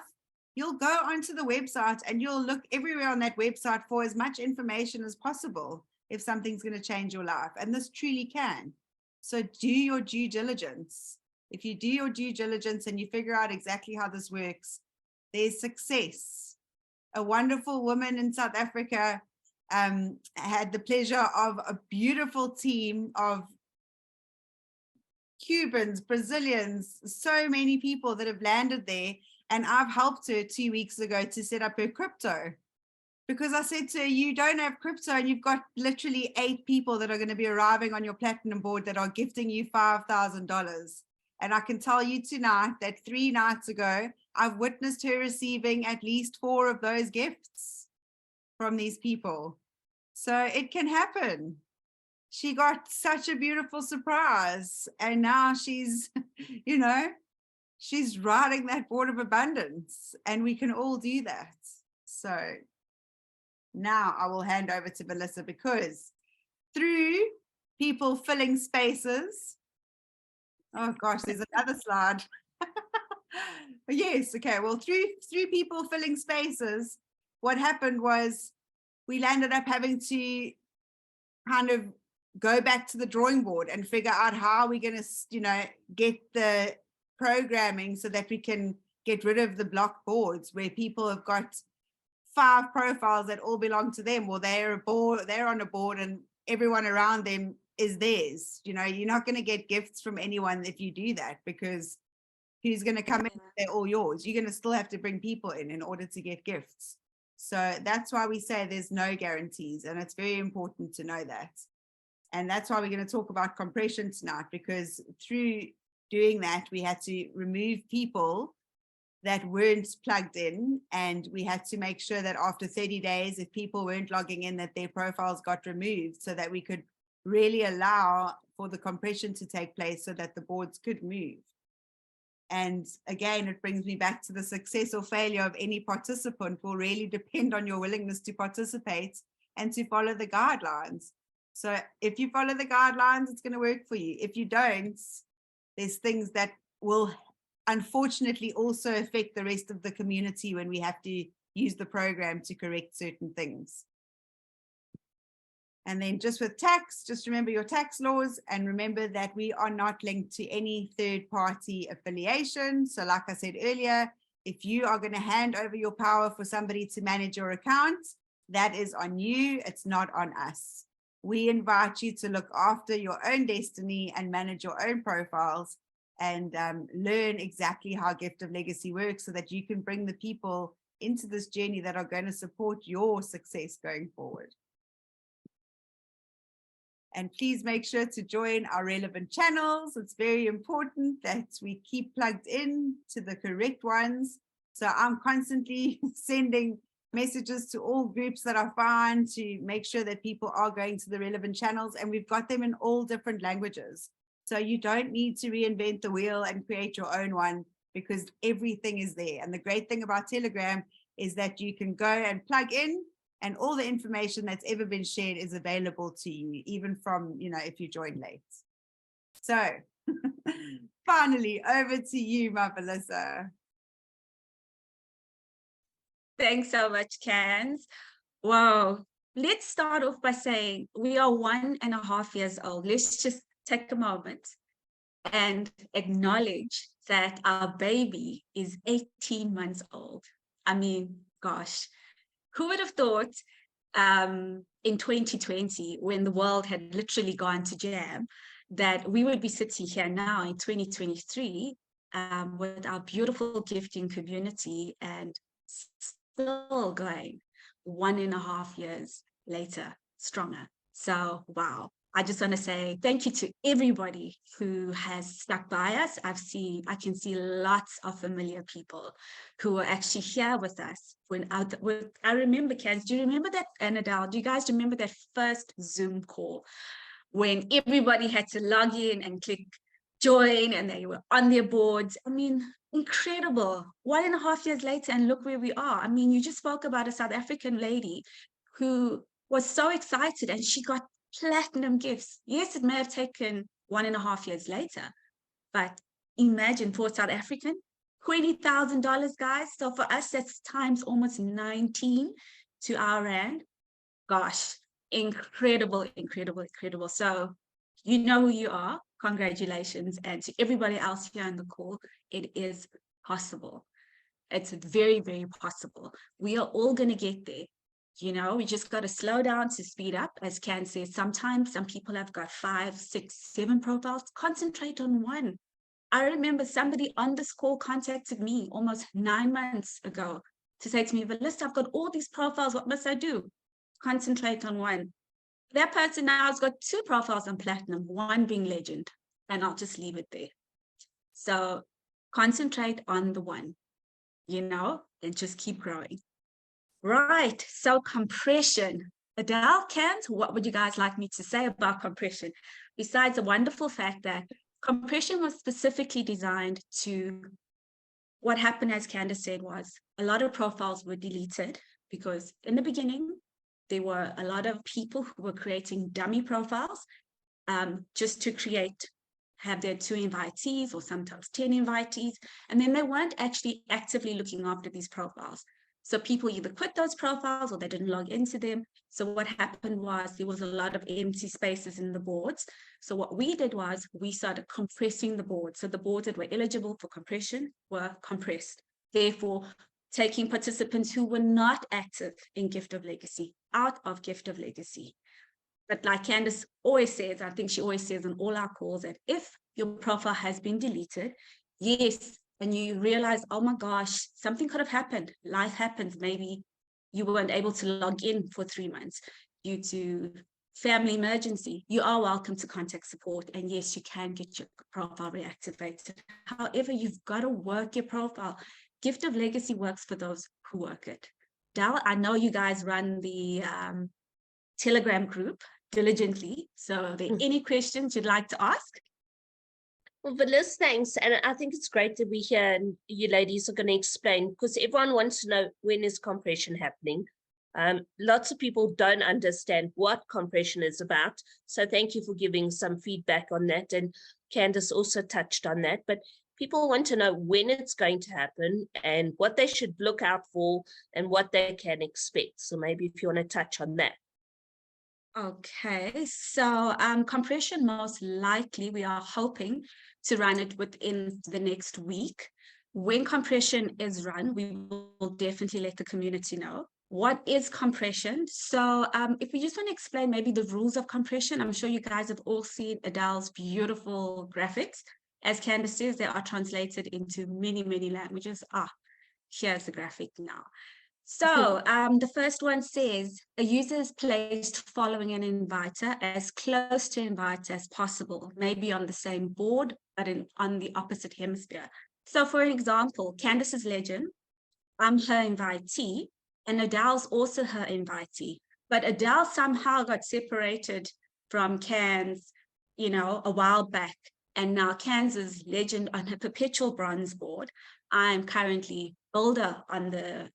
you'll go onto the website and you'll look everywhere on that website for as much information as possible if something's going to change your life. And this truly can. So do your due diligence. If you do your due diligence and you figure out exactly how this works, there's success. A wonderful woman in South Africa had the pleasure of a beautiful team of Cubans, Brazilians, so many people that have landed there. And I've helped her 2 weeks ago to set up her crypto, because I said to her, you don't have crypto and you've got literally 8 people that are going to be arriving on your platinum board that are gifting you $5,000. And I can tell you tonight that 3 nights ago, I've witnessed her receiving at least 4 of those gifts from these people. So it can happen. She got such a beautiful surprise. And now she's, you know, she's riding that board of abundance, and we can all do that. So now I will hand over to Melissa, because through people filling spaces, oh gosh, there's another slide. Yes, okay, well, through people filling spaces, what happened was we landed up having to kind of go back to the drawing board and figure out how we're going to, you know, get the programming so that we can get rid of the block boards where people have got 5 profiles that all belong to them, or they're on a board and everyone around them is theirs. You know, you're not going to get gifts from anyone if you do that, because who's going to come in? They're all yours. You're going to still have to bring people in order to get gifts. So that's why we say there's no guarantees, and it's very important to know that. And that's why we're going to talk about compression tonight, because through doing that, we had to remove people that weren't plugged in, and we had to make sure that after 30 days, if people weren't logging in, that their profiles got removed, so that we could really allow for the compression to take place so that the boards could move. And again, it brings me back to the success or failure of any participant will really depend on your willingness to participate and to follow the guidelines. So if you follow the guidelines, it's going to work for you. If you don't, there's things that will unfortunately also affect the rest of the community when we have to use the program to correct certain things. And then just with tax, just remember your tax laws, and remember that we are not linked to any third-party affiliation. So like I said earlier, if you are going to hand over your power for somebody to manage your account, that is on you. It's not on us. We invite you to look after your own destiny and manage your own profiles, and learn exactly how Gift of Legacy works, so that you can bring the people into this journey that are going to support your success going forward. And please make sure to join our relevant channels. It's very important that we keep plugged in to the correct ones. So I'm constantly sending messages to all groups that I find to make sure that people are going to the relevant channels, and we've got them in all different languages. So you don't need to reinvent the wheel and create your own one, because everything is there. And the great thing about Telegram is that you can go and plug in, and all the information that's ever been shared is available to you, even from, you know, if you join late. So finally, over to you, my Melissa. Thanks so much, Cans. Wow. Let's start off by saying we are 1.5 years old. Let's just take a moment and acknowledge that our baby is 18 months old. I mean, gosh, who would have thought in 2020, when the world had literally gone to jam, that we would be sitting here now in 2023 with our beautiful gifting community and still going 1.5 years later, stronger. So, wow. I just want to say thank you to everybody who has stuck by us. I can see lots of familiar people who are actually here with us. I remember, Kaz, do you remember that, Annadelle, do you guys remember that first Zoom call when everybody had to log in and click join and they were on their boards? I mean, incredible. 1.5 years later, and look where we are. I mean, you just spoke about a South African lady who was so excited and she got platinum gifts. Yes, it may have taken 1.5 years later, but imagine for South African, $20,000, guys. So for us, that's times almost 19 to our rand. Gosh, incredible, incredible, incredible. So you know who you are. Congratulations. And to everybody else here on the call, it is possible. It's very, very possible. We are all going to get there. You know, we just got to slow down to speed up. As Ken says, sometimes some people have got 5, 6, 7 profiles. Concentrate on one. I remember somebody on this call contacted me almost 9 months ago to say to me, Valista, I've got all these profiles. What must I do? Concentrate on one. That person now has got 2 profiles on platinum, one being legend, and I'll just leave it there. So concentrate on the one, you know, and just keep growing. Right, so compression. Adele, Kent, what would you guys like me to say about compression? Besides the wonderful fact that compression was specifically designed to, what happened, as Candace said, was a lot of profiles were deleted because in the beginning, there were a lot of people who were creating dummy profiles just to have their 2 invitees or sometimes 10 invitees, and then they weren't actually actively looking after these profiles. So people either quit those profiles or they didn't log into them. So what happened was there was a lot of empty spaces in the boards. So what we did was we started compressing the board. So the boards that were eligible for compression were compressed. Therefore, taking participants who were not active in Gift of Legacy out of Gift of Legacy. But like Candace always says, I think she always says on all our calls, that if your profile has been deleted, yes, and you realize, oh my gosh, something could have happened. Life happens. Maybe you weren't able to log in for 3 months due to family emergency. You are welcome to contact support. And yes, you can get your profile reactivated. However, you've got to work your profile. Gift of Legacy works for those who work it. Dal, I know you guys run the Telegram group diligently. So are there any questions you'd like to ask? Well, Liz, thanks. And I think it's great that we hear and you ladies are going to explain, because everyone wants to know, when is compression happening? Lots of people don't understand what compression is about. So thank you for giving some feedback on that. And Candace also touched on that. But people want to know when it's going to happen and what they should look out for and what they can expect. So maybe if you want to touch on that. Okay, so compression, most likely we are hoping to run it within the next week. When compression is run, we will definitely let the community know. What is compression? So if we just want to explain maybe the rules of compression, I'm sure you guys have all seen Adele's beautiful graphics. As Candace says, they are translated into many, many languages. Here's the graphic now. So the first one says, a user is placed following an inviter as close to invite as possible, maybe on the same board, but on the opposite hemisphere. So for example, Candace's legend, I'm her invitee, and Adele's also her invitee. But Adele somehow got separated from Can's, you know, a while back. And now Can's is legend on her perpetual bronze board. I'm currently builder on the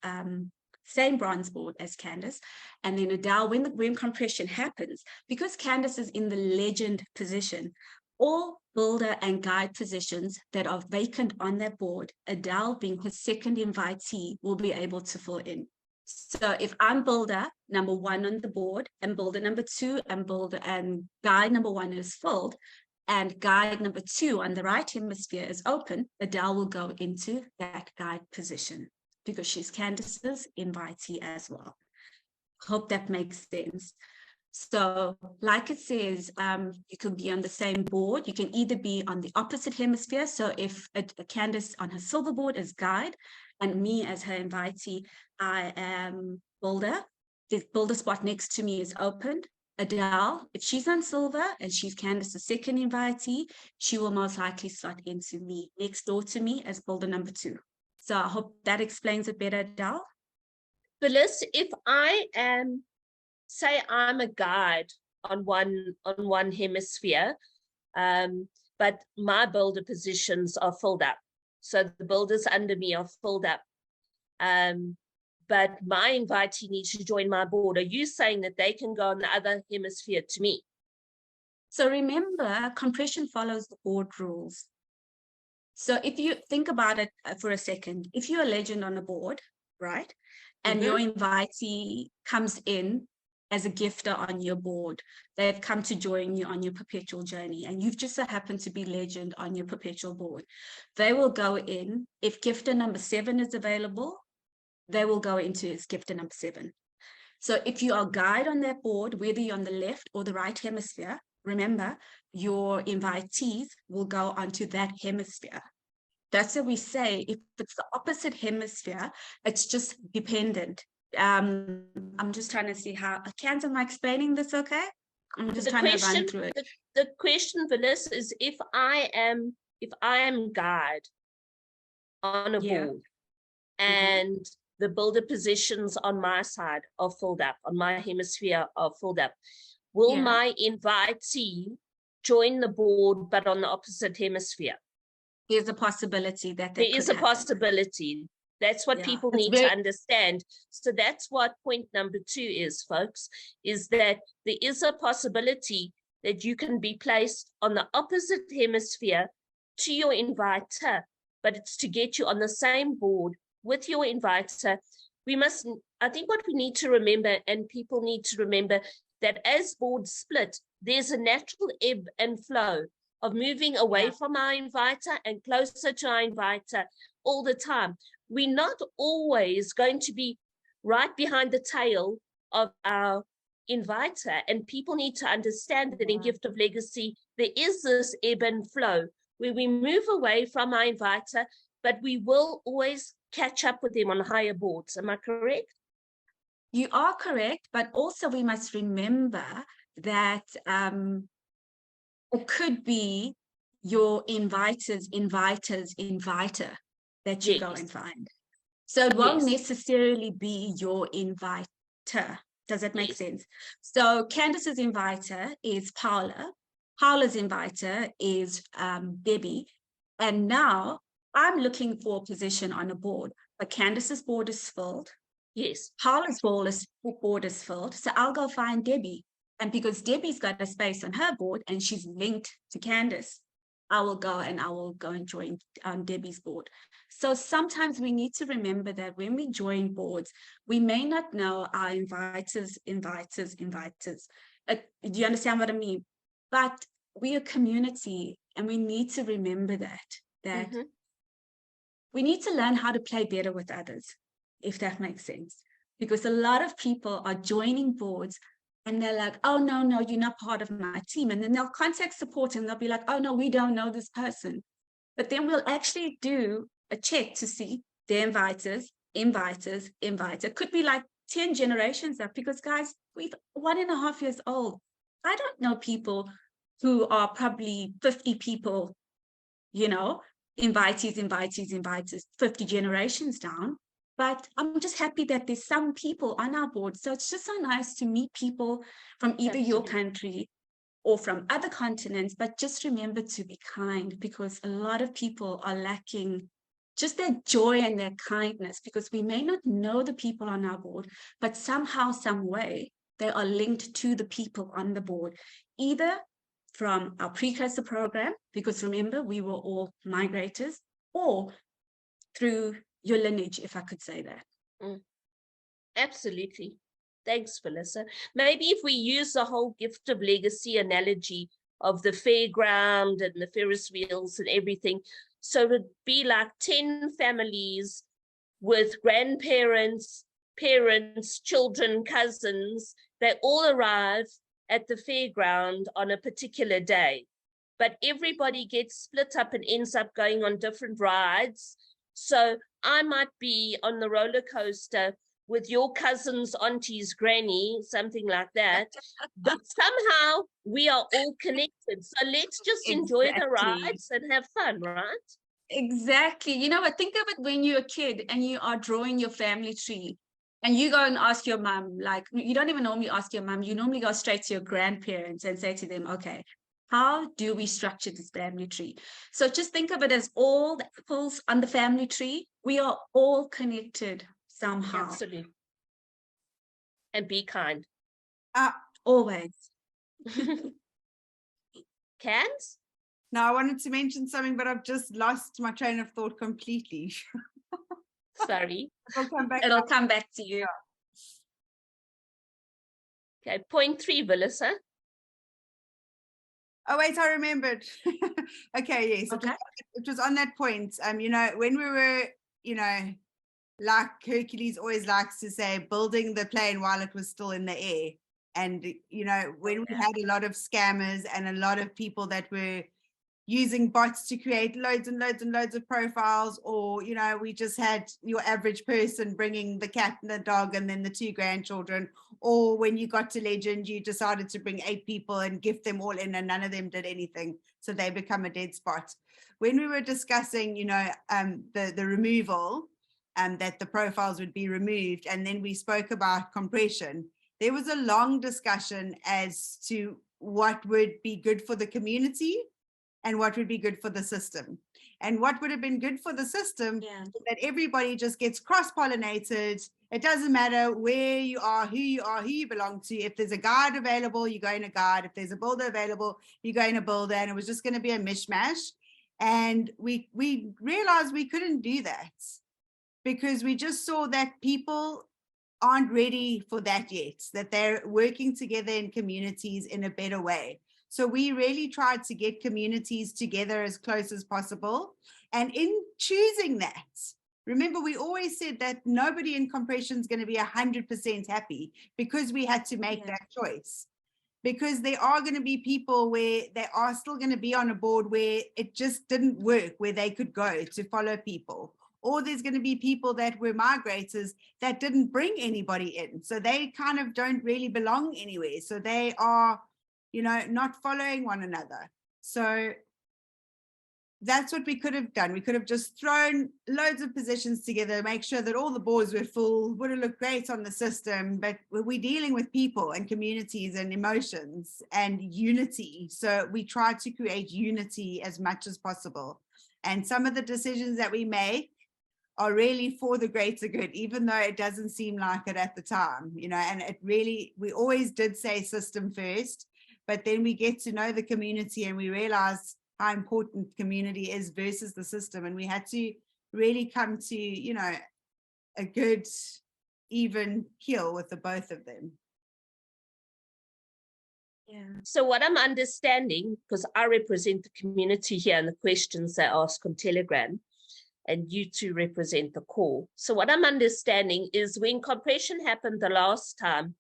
same bronze board as Candace. And then Adele, when compression happens, because Candace is in the legend position, all builder and guide positions that are vacant on that board, Adele being her second invitee will be able to fill in. So if I'm builder number 1 on the board and builder number 2 and guide number 1 is filled, and guide number 2 on the right hemisphere is open, Adele will go into that guide position because she's Candace's invitee as well. Hope that makes sense. So like it says, you could be on the same board. You can either be on the opposite hemisphere. So if a Candace on her silver board is guide and me as her invitee, I am builder. The builder spot next to me is opened. Adele, if she's on silver and she's Candace's second invitee, she will most likely slot into me, next door to me as builder number 2. So I hope that explains it better, Adele. Phyllis, if I am, say I'm a guide on one hemisphere, but my builder positions are filled up. So the builders under me are filled up. But my invitee needs to join my board. Are you saying that they can go on the other hemisphere to me? So remember, compression follows the board rules. So if you think about it for a second, if you're a legend on a board, right? And your invitee comes in as a gifter on your board, they've come to join you on your perpetual journey, and you've just so happened to be legend on your perpetual board. They will go in, if gifter number 7 is available, they will go into his gifter number 7. So if you are a guide on that board, whether you're on the left or the right hemisphere, remember, your invitees will go onto that hemisphere. That's what we say. If it's the opposite hemisphere, it's just dependent. I'm just trying to see how, Candace, am I explaining this okay? I'm just trying to run through it. The question, Phyllis, is if I am guide on a board and the builder positions on my side are filled up, on my hemisphere are filled up, will my invitee join the board but on the opposite hemisphere? There's a possibility that there is a possibility. That's what people need to understand. So that's what point number 2 is, folks, is that there is a possibility that you can be placed on the opposite hemisphere to your inviter, but it's to get you on the same board with your inviter. I think what we need to remember, and people need to remember, that as boards split, there's a natural ebb and flow of moving away from our inviter and closer to our inviter all the time. We're not always going to be right behind the tail of our inviter, and people need to understand that in Gift of Legacy, there is this ebb and flow where we move away from our inviter, but we will always catch up with them on higher boards. Am I correct? You are correct, but also we must remember that it could be your inviter's inviter that you go and find. So it won't necessarily be your inviter. Does that make sense? So Candace's inviter is Paula. Paula's inviter is Debbie. And now I'm looking for a position on a board, but Candace's board is filled. Yes. Paula's board is filled. So I'll go find Debbie. And because Debbie's got a space on her board and she's linked to Candace, I will go and join Debbie's board. So sometimes we need to remember that when we join boards, we may not know our inviters. Do you understand what I mean? But we're a community, and we need to remember that we need to learn how to play better with others, if that makes sense. Because a lot of people are joining boards and they're like, oh, no, you're not part of my team. And then they'll contact support and they'll be like, oh, no, we don't know this person. But then we'll actually do a check to see their inviters. Could be like 10 generations up, because guys, we're 1.5 years old. I don't know people who are probably 50 people, invitees, 50 generations down. But I'm just happy that there's some people on our board. So it's just so nice to meet people from either your country or from other continents. But just remember to be kind, because a lot of people are lacking just their joy and their kindness, because we may not know the people on our board, but somehow, some way, they are linked to the people on the board, either from our precursor program, because remember, we were all migrators, or through your lineage, if I could say that. Absolutely. Thanks, Melissa. Maybe if we use the whole Gift of Legacy analogy of the fairground and the Ferris wheels and everything, so it would be like 10 families with grandparents, parents, children, cousins. They all arrive at the fairground on a particular day, but everybody gets split up and ends up going on different rides. So I might be on the roller coaster with your cousin's auntie's granny, something like that. But somehow we are all connected. So let's just enjoy the Exactly. rides and have fun, right? Exactly. You know what? Think of it when you're a kid and you are drawing your family tree and you go and ask your mom, like, you don't even normally ask your mom, you normally go straight to your grandparents and say to them, okay, how do we structure this family tree? So just think of it as all the apples on the family tree. We are all connected somehow. Absolutely. And be kind. Always. Cans? Now, I wanted to mention something, but I've just lost my train of thought completely. Sorry. It'll come back. It'll come back to you. Okay, point 3, Melissa. Oh, wait, I remembered. Okay, yes. Okay. It was on that point. You know, when we were, you know, like Hercules always likes to say, building the plane while it was still in the air. And, you know, when we had a lot of scammers and a lot of people that were using bots to create loads and loads and loads of profiles, or, you know, we just had your average person bringing the cat and the dog and then the 2 grandchildren, or when you got to legend, you decided to bring 8 people and gift them all in and none of them did anything. So they become a dead spot. When we were discussing, you know, the removal, that the profiles would be removed, and then we spoke about compression, there was a long discussion as to what would be good for the community and what would be good for the system. And what would have been good for the system, that everybody just gets cross-pollinated. It doesn't matter where you are, who you belong to. If there's a guide available, you go in a guide. If there's a builder available, you go in a builder. And it was just going to be a mishmash. And we realized we couldn't do that, because we just saw that people aren't ready for that yet, that they're working together in communities in a better way. So we really tried to get communities together as close as possible. And in choosing that, remember, we always said that nobody in compression is going to be 100% happy, because we had to make that choice. Because there are going to be people where they are still going to be on a board where it just didn't work, where they could go to follow people. Or there's going to be people that were migrators that didn't bring anybody in. So they kind of don't really belong anywhere. So they are, you know, not following one another. So that's what we could have done. We could have just thrown loads of positions together, make sure that all the boards were full, would have looked great on the system, but we're dealing with people and communities and emotions and unity. So we try to create unity as much as possible. And some of the decisions that we make are really for the greater good, even though it doesn't seem like it at the time, you know. And it really, we always did say system first, but then we get to know the community and we realize how important community is versus the system. And we had to really come to, you know, a good, even keel with the both of them. Yeah. So what I'm understanding, because I represent the community here and the questions they ask on Telegram, and you two represent the core. So what I'm understanding is when compression happened the last time,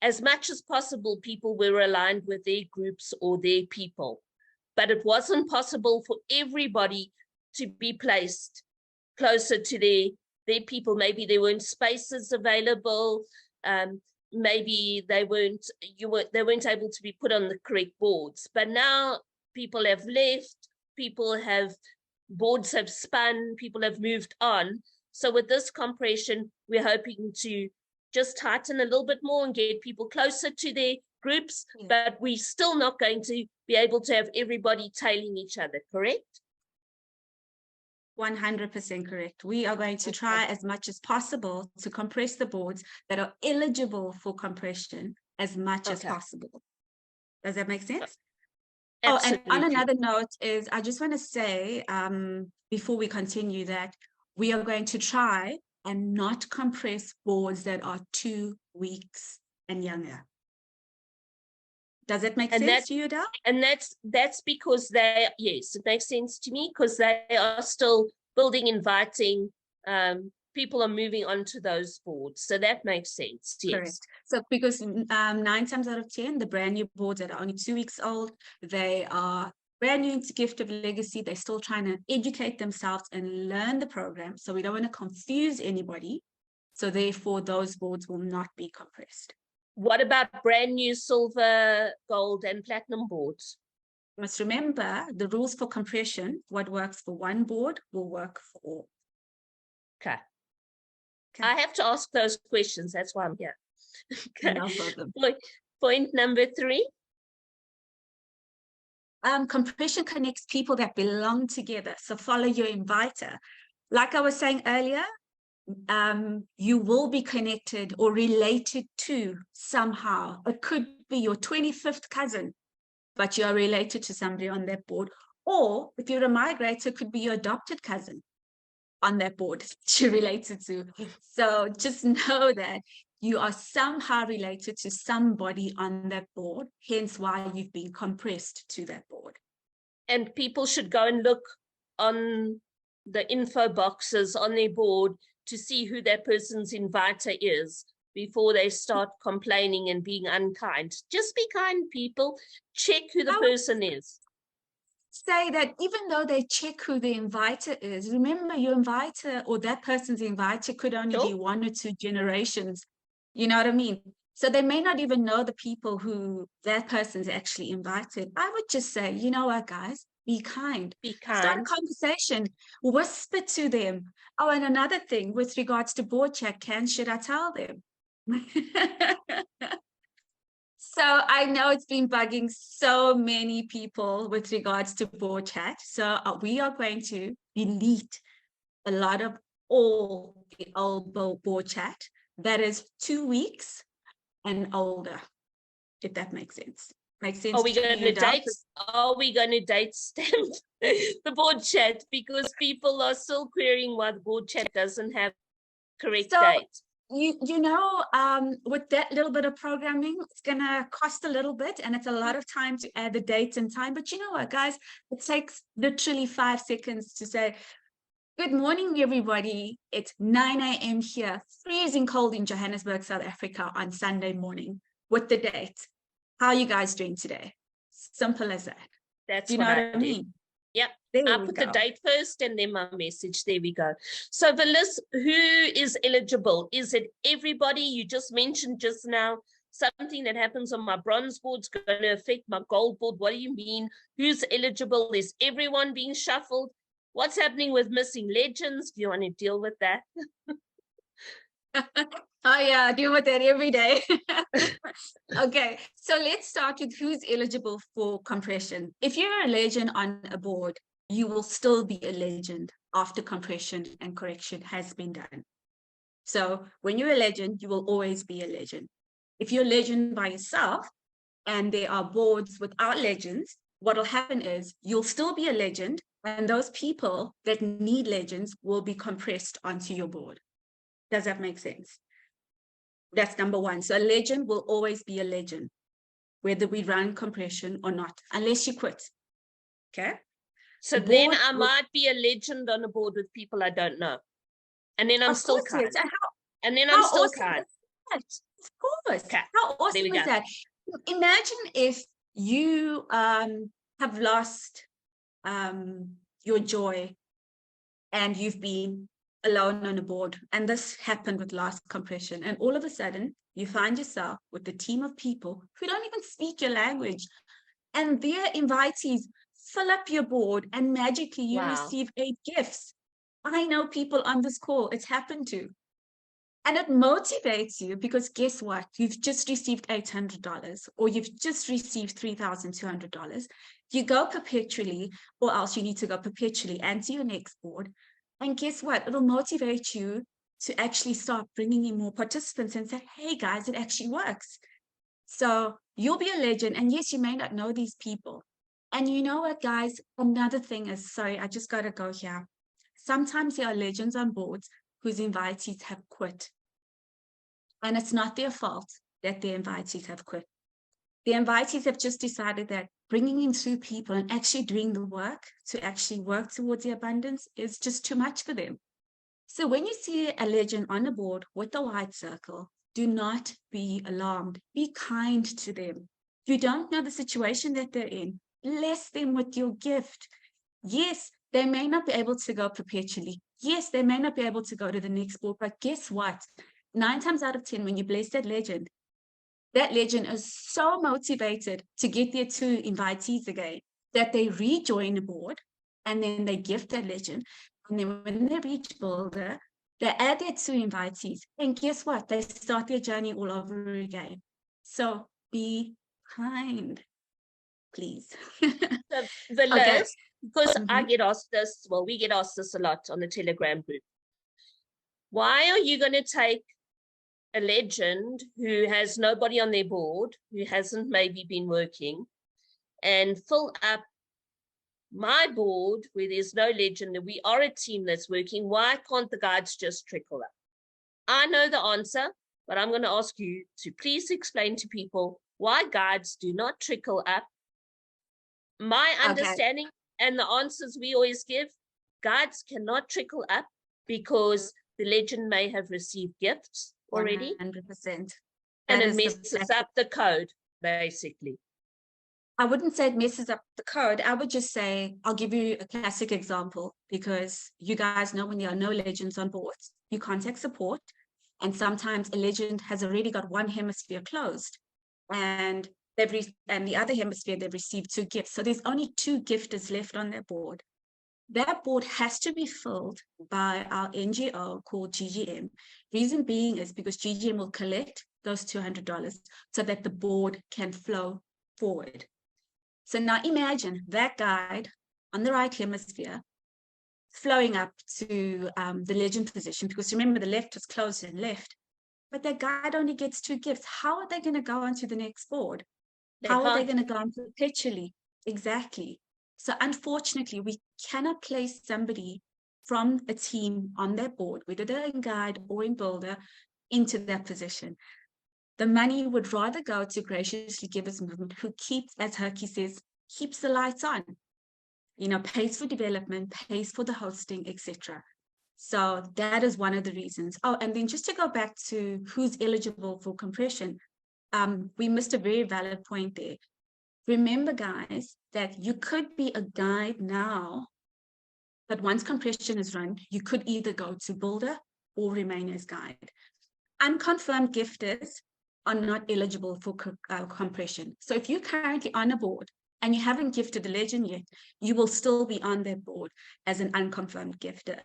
as much as possible, people were aligned with their groups or their people, but it wasn't possible for everybody to be placed closer to their people. Maybe there weren't spaces available. Maybe they weren't able to be put on the correct boards. But now people have left, boards have spun, people have moved on. So with this compression, we're hoping to just tighten a little bit more and get people closer to their groups, but we're still not going to be able to have everybody tailing each other, correct? 100% correct. We are going to try as much as possible to compress the boards that are eligible for compression as much as possible. Does that make sense? Absolutely. Oh, and on another note is, I just want to say, before we continue, that we are going to try and not compress boards that are 2 weeks and younger. Does that make sense to you, Dal? And that's because yes, it makes sense to me, because they are still building, inviting, people are moving on to those boards. So that makes sense, yes. Correct. So because 9 times out of 10, the brand new boards that are only 2 weeks old, they are brand new into Gift of Legacy. They're still trying to educate themselves and learn the program. So we don't want to confuse anybody. So therefore, those boards will not be compressed. What about brand new silver, gold, and platinum boards? Must remember the rules for compression. What works for one board will work for all. Okay. Okay. I have to ask those questions. That's why I'm here. Okay. No problem. Point number 3. Compression connects people that belong together. So follow your inviter. Like I was saying earlier, you will be connected or related to somehow. It could be your 25th cousin, but you are related to somebody on that board. Or if you're a migrator, it could be your adopted cousin on that board that you're related to. So just know that you are somehow related to somebody on that board, hence why you've been compressed to that board. And people should go and look on the info boxes on their board to see who that person's inviter is before they start complaining and being unkind. Just be kind, people. Check who the person is. Say that even though they check who the inviter is, remember your inviter or that person's inviter could only be 1 or 2 generations. You know what I mean? So they may not even know the people who that person's actually invited. I would just say, you know what, guys, be kind. Be kind. Start a conversation. Whisper to them. Oh, and another thing with regards to board chat, should I tell them? So I know it's been bugging so many people with regards to board chat. So we are going to delete a lot of all the old board chat that is 2 weeks and older, if that makes sense. Makes sense. Are we going to date stamp the board chat because people are still querying why the board chat doesn't have correct date? You know, with that little bit of programming, it's going to cost a little bit and it's a lot of time to add the dates and time. But you know what, guys, it takes literally 5 seconds to say, good morning, everybody. It's 9 a.m. here, freezing cold in Johannesburg, South Africa on Sunday morning with the date. How are you guys doing today? Simple as that. That's what I mean. Yep. There I we put go. the date first and then my message. There we go. So the list, who is eligible? Is it everybody? You just mentioned just now something that happens on my bronze board is going to affect my gold board. What do you mean? Who's eligible? Is everyone being shuffled? What's happening with missing legends? Do you want to deal with that? Oh yeah, I deal with that every day. Okay, so let's start with who's eligible for compression. If you're a legend on a board, you will still be a legend after compression and correction has been done. So when you're a legend, you will always be a legend. If you're a legend by yourself and there are boards without legends, what will happen is you'll still be a legend and those people that need legends will be compressed onto your board. Does that make sense? That's number one. So a legend will always be a legend, whether we run compression or not, unless you quit. Okay. So then I might be a legend on a board with people I don't know. And then I'm still kind. And then I'm still kind. Of course. Okay. How awesome is that? Imagine if you have lost your joy and you've been alone on a board, and this happened with last compression, and all of a sudden you find yourself with a team of people who don't even speak your language, and their invitees fill up your board and magically you receive 8 gifts. I know people on this call it's happened to, and it motivates you because guess what, you've just received $800 or you've just received $3,200. You go perpetually, or else you need to go perpetually and to your next board. And guess what? It'll motivate you to actually start bringing in more participants and say, hey guys, it actually works. So you'll be a legend. And yes, you may not know these people. And you know what, guys? Another thing is, sorry, I just got to go here. Sometimes there are legends on boards whose invitees have quit. And it's not their fault that their invitees have quit. The invitees have just decided that bringing in 2 people and actually doing the work to actually work towards the abundance is just too much for them. So when you see a legend on a board with a white circle, do not be alarmed. Be kind to them. You don't know the situation that they're in. Bless them with your gift. Yes, they may not be able to go perpetually. Yes, they may not be able to go to the next board, but guess what? 9 times out of 10, when you bless that legend is so motivated to get their 2 invitees again that they rejoin the board, and then they gift that legend. And then when they reach builder, they add their 2 invitees. And guess what? They start their journey all over again. So be kind, please. The Okay. list, because I Mhm. get asked this, well, we get asked this a lot on the Telegram group. Why are you going to take a legend who has nobody on their board, who hasn't maybe been working, and fill up my board where there's no legend and we are a team that's working? Why can't the guides just trickle up? I know the answer, but I'm going to ask you to please explain to people why guides do not trickle up. My Okay. understanding and the answers we always give, guides cannot trickle up because the legend may have received gifts already 100%. and That it is the messes fact. up the code, basically. I wouldn't say it messes up the code. I would just say, I'll give you a classic example, because you guys know when there are no legends on board, you contact support, and sometimes a legend has already got one hemisphere closed, and the other hemisphere they've received 2 gifts. So there's only 2 gifters left on their board. That board has to be filled by our NGO called GGM. Reason being is because GGM will collect those $200 so that the board can flow forward. So now imagine that guide on the right hemisphere flowing up to the legend position, because remember the left is closed and left, but that guide only gets 2 gifts. How are they going to go on to the next board? How are they going to go on perpetually? Exactly. So unfortunately, we cannot place somebody from a team on their board, whether they're in guide or in builder, into that position. The money would rather go to Graciously Givers Movement, who keeps, as Herky says, keeps the lights on, pays for development, pays for the hosting, etc. So that is one of the reasons. Oh, and then just to go back to who's eligible for compression, we missed a very valid point there. Remember, guys, that you could be a guide now, but once compression is run, you could either go to builder or remain as guide. Unconfirmed gifters are not eligible for compression. So if you're currently on a board and you haven't gifted the legend yet, you will still be on that board as an unconfirmed gifter.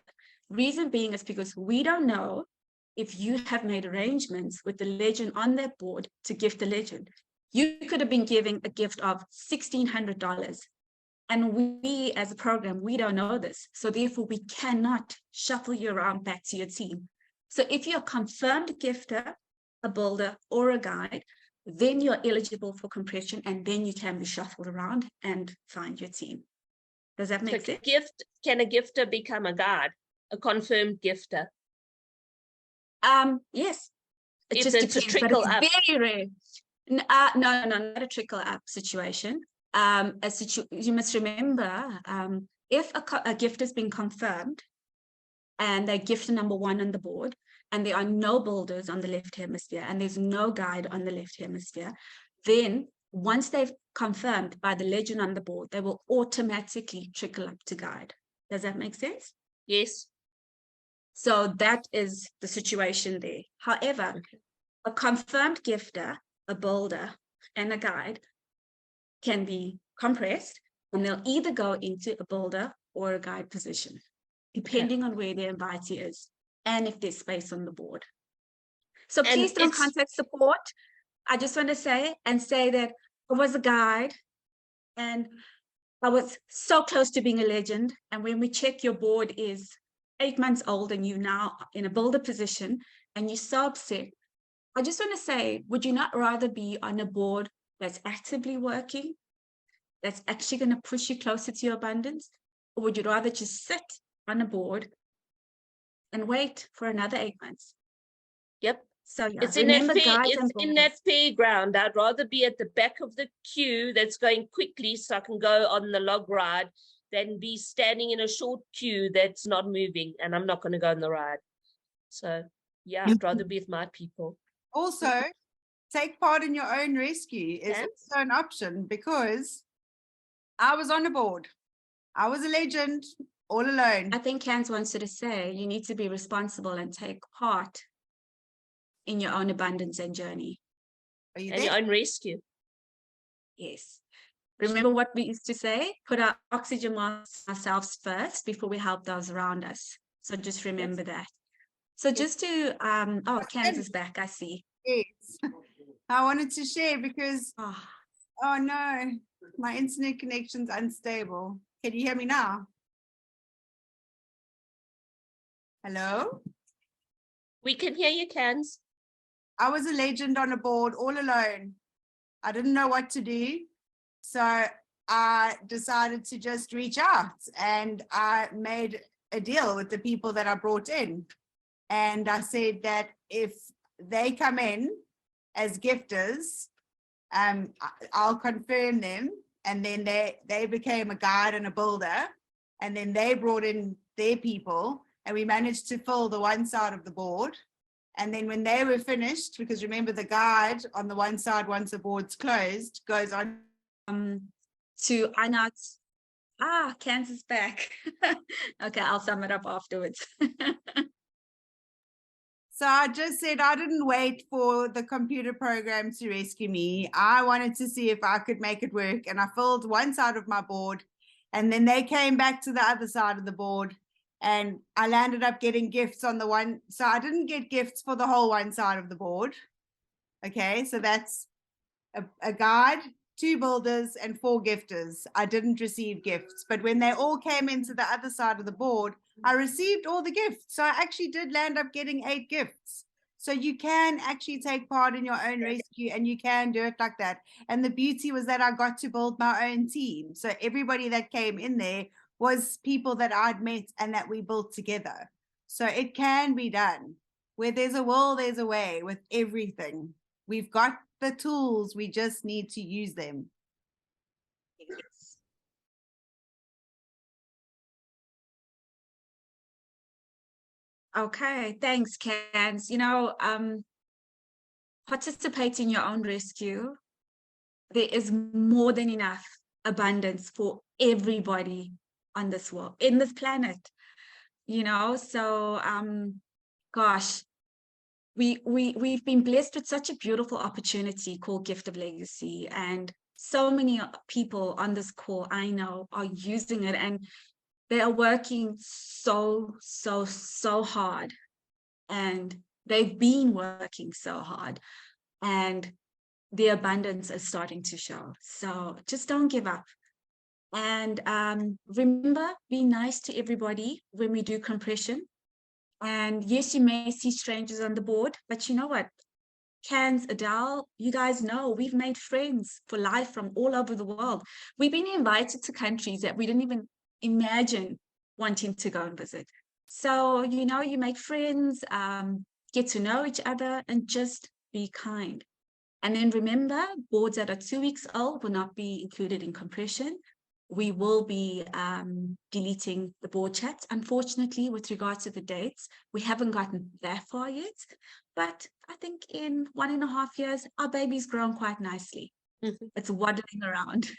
Reason being is because we don't know if you have made arrangements with the legend on that board to gift the legend. You could have been giving a gift of $1,600. And we, as a program, we don't know this. So therefore, we cannot shuffle you around back to your team. So if you're a confirmed gifter, a builder, or a guide, then you're eligible for compression, and then you can be shuffled around and find your team. Does that make sense? Can a gifter become a guide, a confirmed gifter? Yes. It If just it's depends, a trickle but up. it's very rare. No, not a trickle up situation. You must remember, if a gift has been confirmed and they're gifter number 1 on the board, and there are no builders on the left hemisphere and there's no guide on the left hemisphere, then once they've confirmed by the legend on the board, they will automatically trickle up to guide. Does that make sense? Yes. So that is the situation there. However, a confirmed gifter, a builder, and a guide can be compressed, and they'll either go into a builder or a guide position, depending on where their invitee is and if there's space on the board. So please don't contact support. I just want to say that I was a guide and I was so close to being a legend. And when we check your board is 8 months old and you're now in a builder position and you're so upset, I just want to say, would you not rather be on a board that's actively working, that's actually going to push you closer to your abundance? Or would you rather just sit on a board and wait for another 8 months? Yep. So yeah, it's in that fair ground. I'd rather be at the back of the queue that's going quickly so I can go on the log ride than be standing in a short queue that's not moving and I'm not going to go on the ride. So yeah, I'd rather be with my people. Also, take part in your own rescue is also an option, because I was on a board. I was a legend. all alone. I think Cans wanted to say you need to be responsible and take part in your own abundance and journey. Are you And there? your own rescue. Yes. Remember what we used to say? Put our oxygen masks ourselves first before we help those around us. So just remember that. So just to, oh, Cans is back, I see. Yes. I wanted to share because, Oh, oh no, my internet connection's unstable. Can you hear me now? Hello? We can hear you, Cans. I was a legend on a board all alone. I didn't know what to do. So I decided to just reach out, and I made a deal with the people that I brought in. And I said that if they come in as gifters, I'll confirm them. And then they became a guide and a builder. And then they brought in their people, and we managed to fill the one side of the board. And then when they were finished, because remember the guide on the one side, once the board's closed, goes on to Anat's, Cans is back. Okay, I'll sum it up afterwards. So I just said I didn't wait for the computer program to rescue me. I wanted to see if I could make it work. And I filled one side of my board, and then they came back to the other side of the board, and I landed up getting gifts on the one. So I didn't get gifts for the whole one side of the board. Okay, so that's a guide, 2 builders, and 4 gifters. I didn't receive gifts, but when they all came into the other side of the board, I received all the gifts. So I actually did land up getting 8 gifts. So you can actually take part in your own rescue, and you can do it like that. And the beauty was that I got to build my own team. So everybody that came in there was people that I'd met and that we built together. So it can be done. Where there's a will, there's a way with everything. We've got the tools, we just need to use them. Okay, thanks, Cans. You know, participate in your own rescue. There is more than enough abundance for everybody on this world, in this planet. You know, so gosh, we've been blessed with such a beautiful opportunity called Gift of Legacy, and so many people on this call I know are using it, and they are working so hard, and they've been working so hard, and the abundance is starting to show. So just don't give up. And remember, be nice to everybody when we do compression. And yes, you may see strangers on the board, but you know what? Cans, Adele, you guys know we've made friends for life from all over the world. We've been invited to countries that we didn't even imagine wanting to go and visit. So, you know, you make friends, get to know each other, and just be kind. And then remember, boards that are 2 weeks old will not be included in compression. We will be deleting the board chats. Unfortunately, with regards to the dates, we haven't gotten that far yet. But I think in 1.5 years, our baby's grown quite nicely. It's waddling around.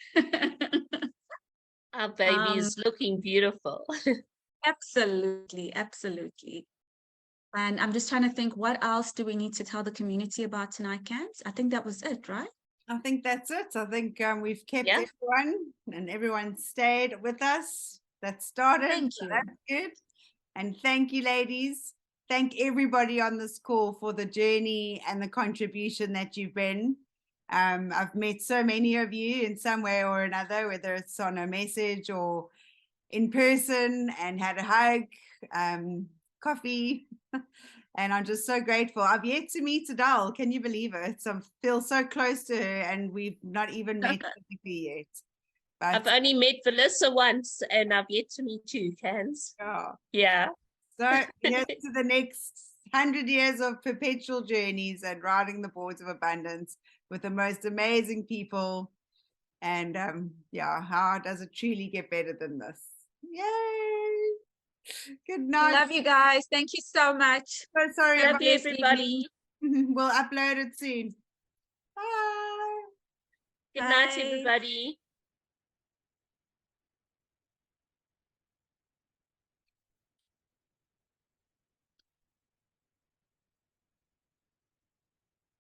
Our baby is looking beautiful. Absolutely, absolutely. And I'm just trying to think, what else do we need to tell the community about tonight, Cans? I think that was it, right? I think that's it. I think we've kept everyone, and everyone stayed with us. That started. Thank you. That's good. And thank you, ladies. Thank everybody on this call for the journey and the contribution that you've been. I've met so many of you in some way or another, whether it's on a message or in person, and had a hug, coffee. And I'm just so grateful. I've yet to meet Adele. Can you believe it? I feel so close to her, and we've not even met physically yet. But I've only met Melissa once, and I've yet to meet you, Cans. Yeah. So here's to the next 100 years of perpetual journeys and riding the boards of abundance with the most amazing people. And yeah, how does it truly get better than this? Yay! Good night. Love you guys. Thank you so much. So sorry. Love you, everybody. We'll upload it soon. Bye. Good night, everybody.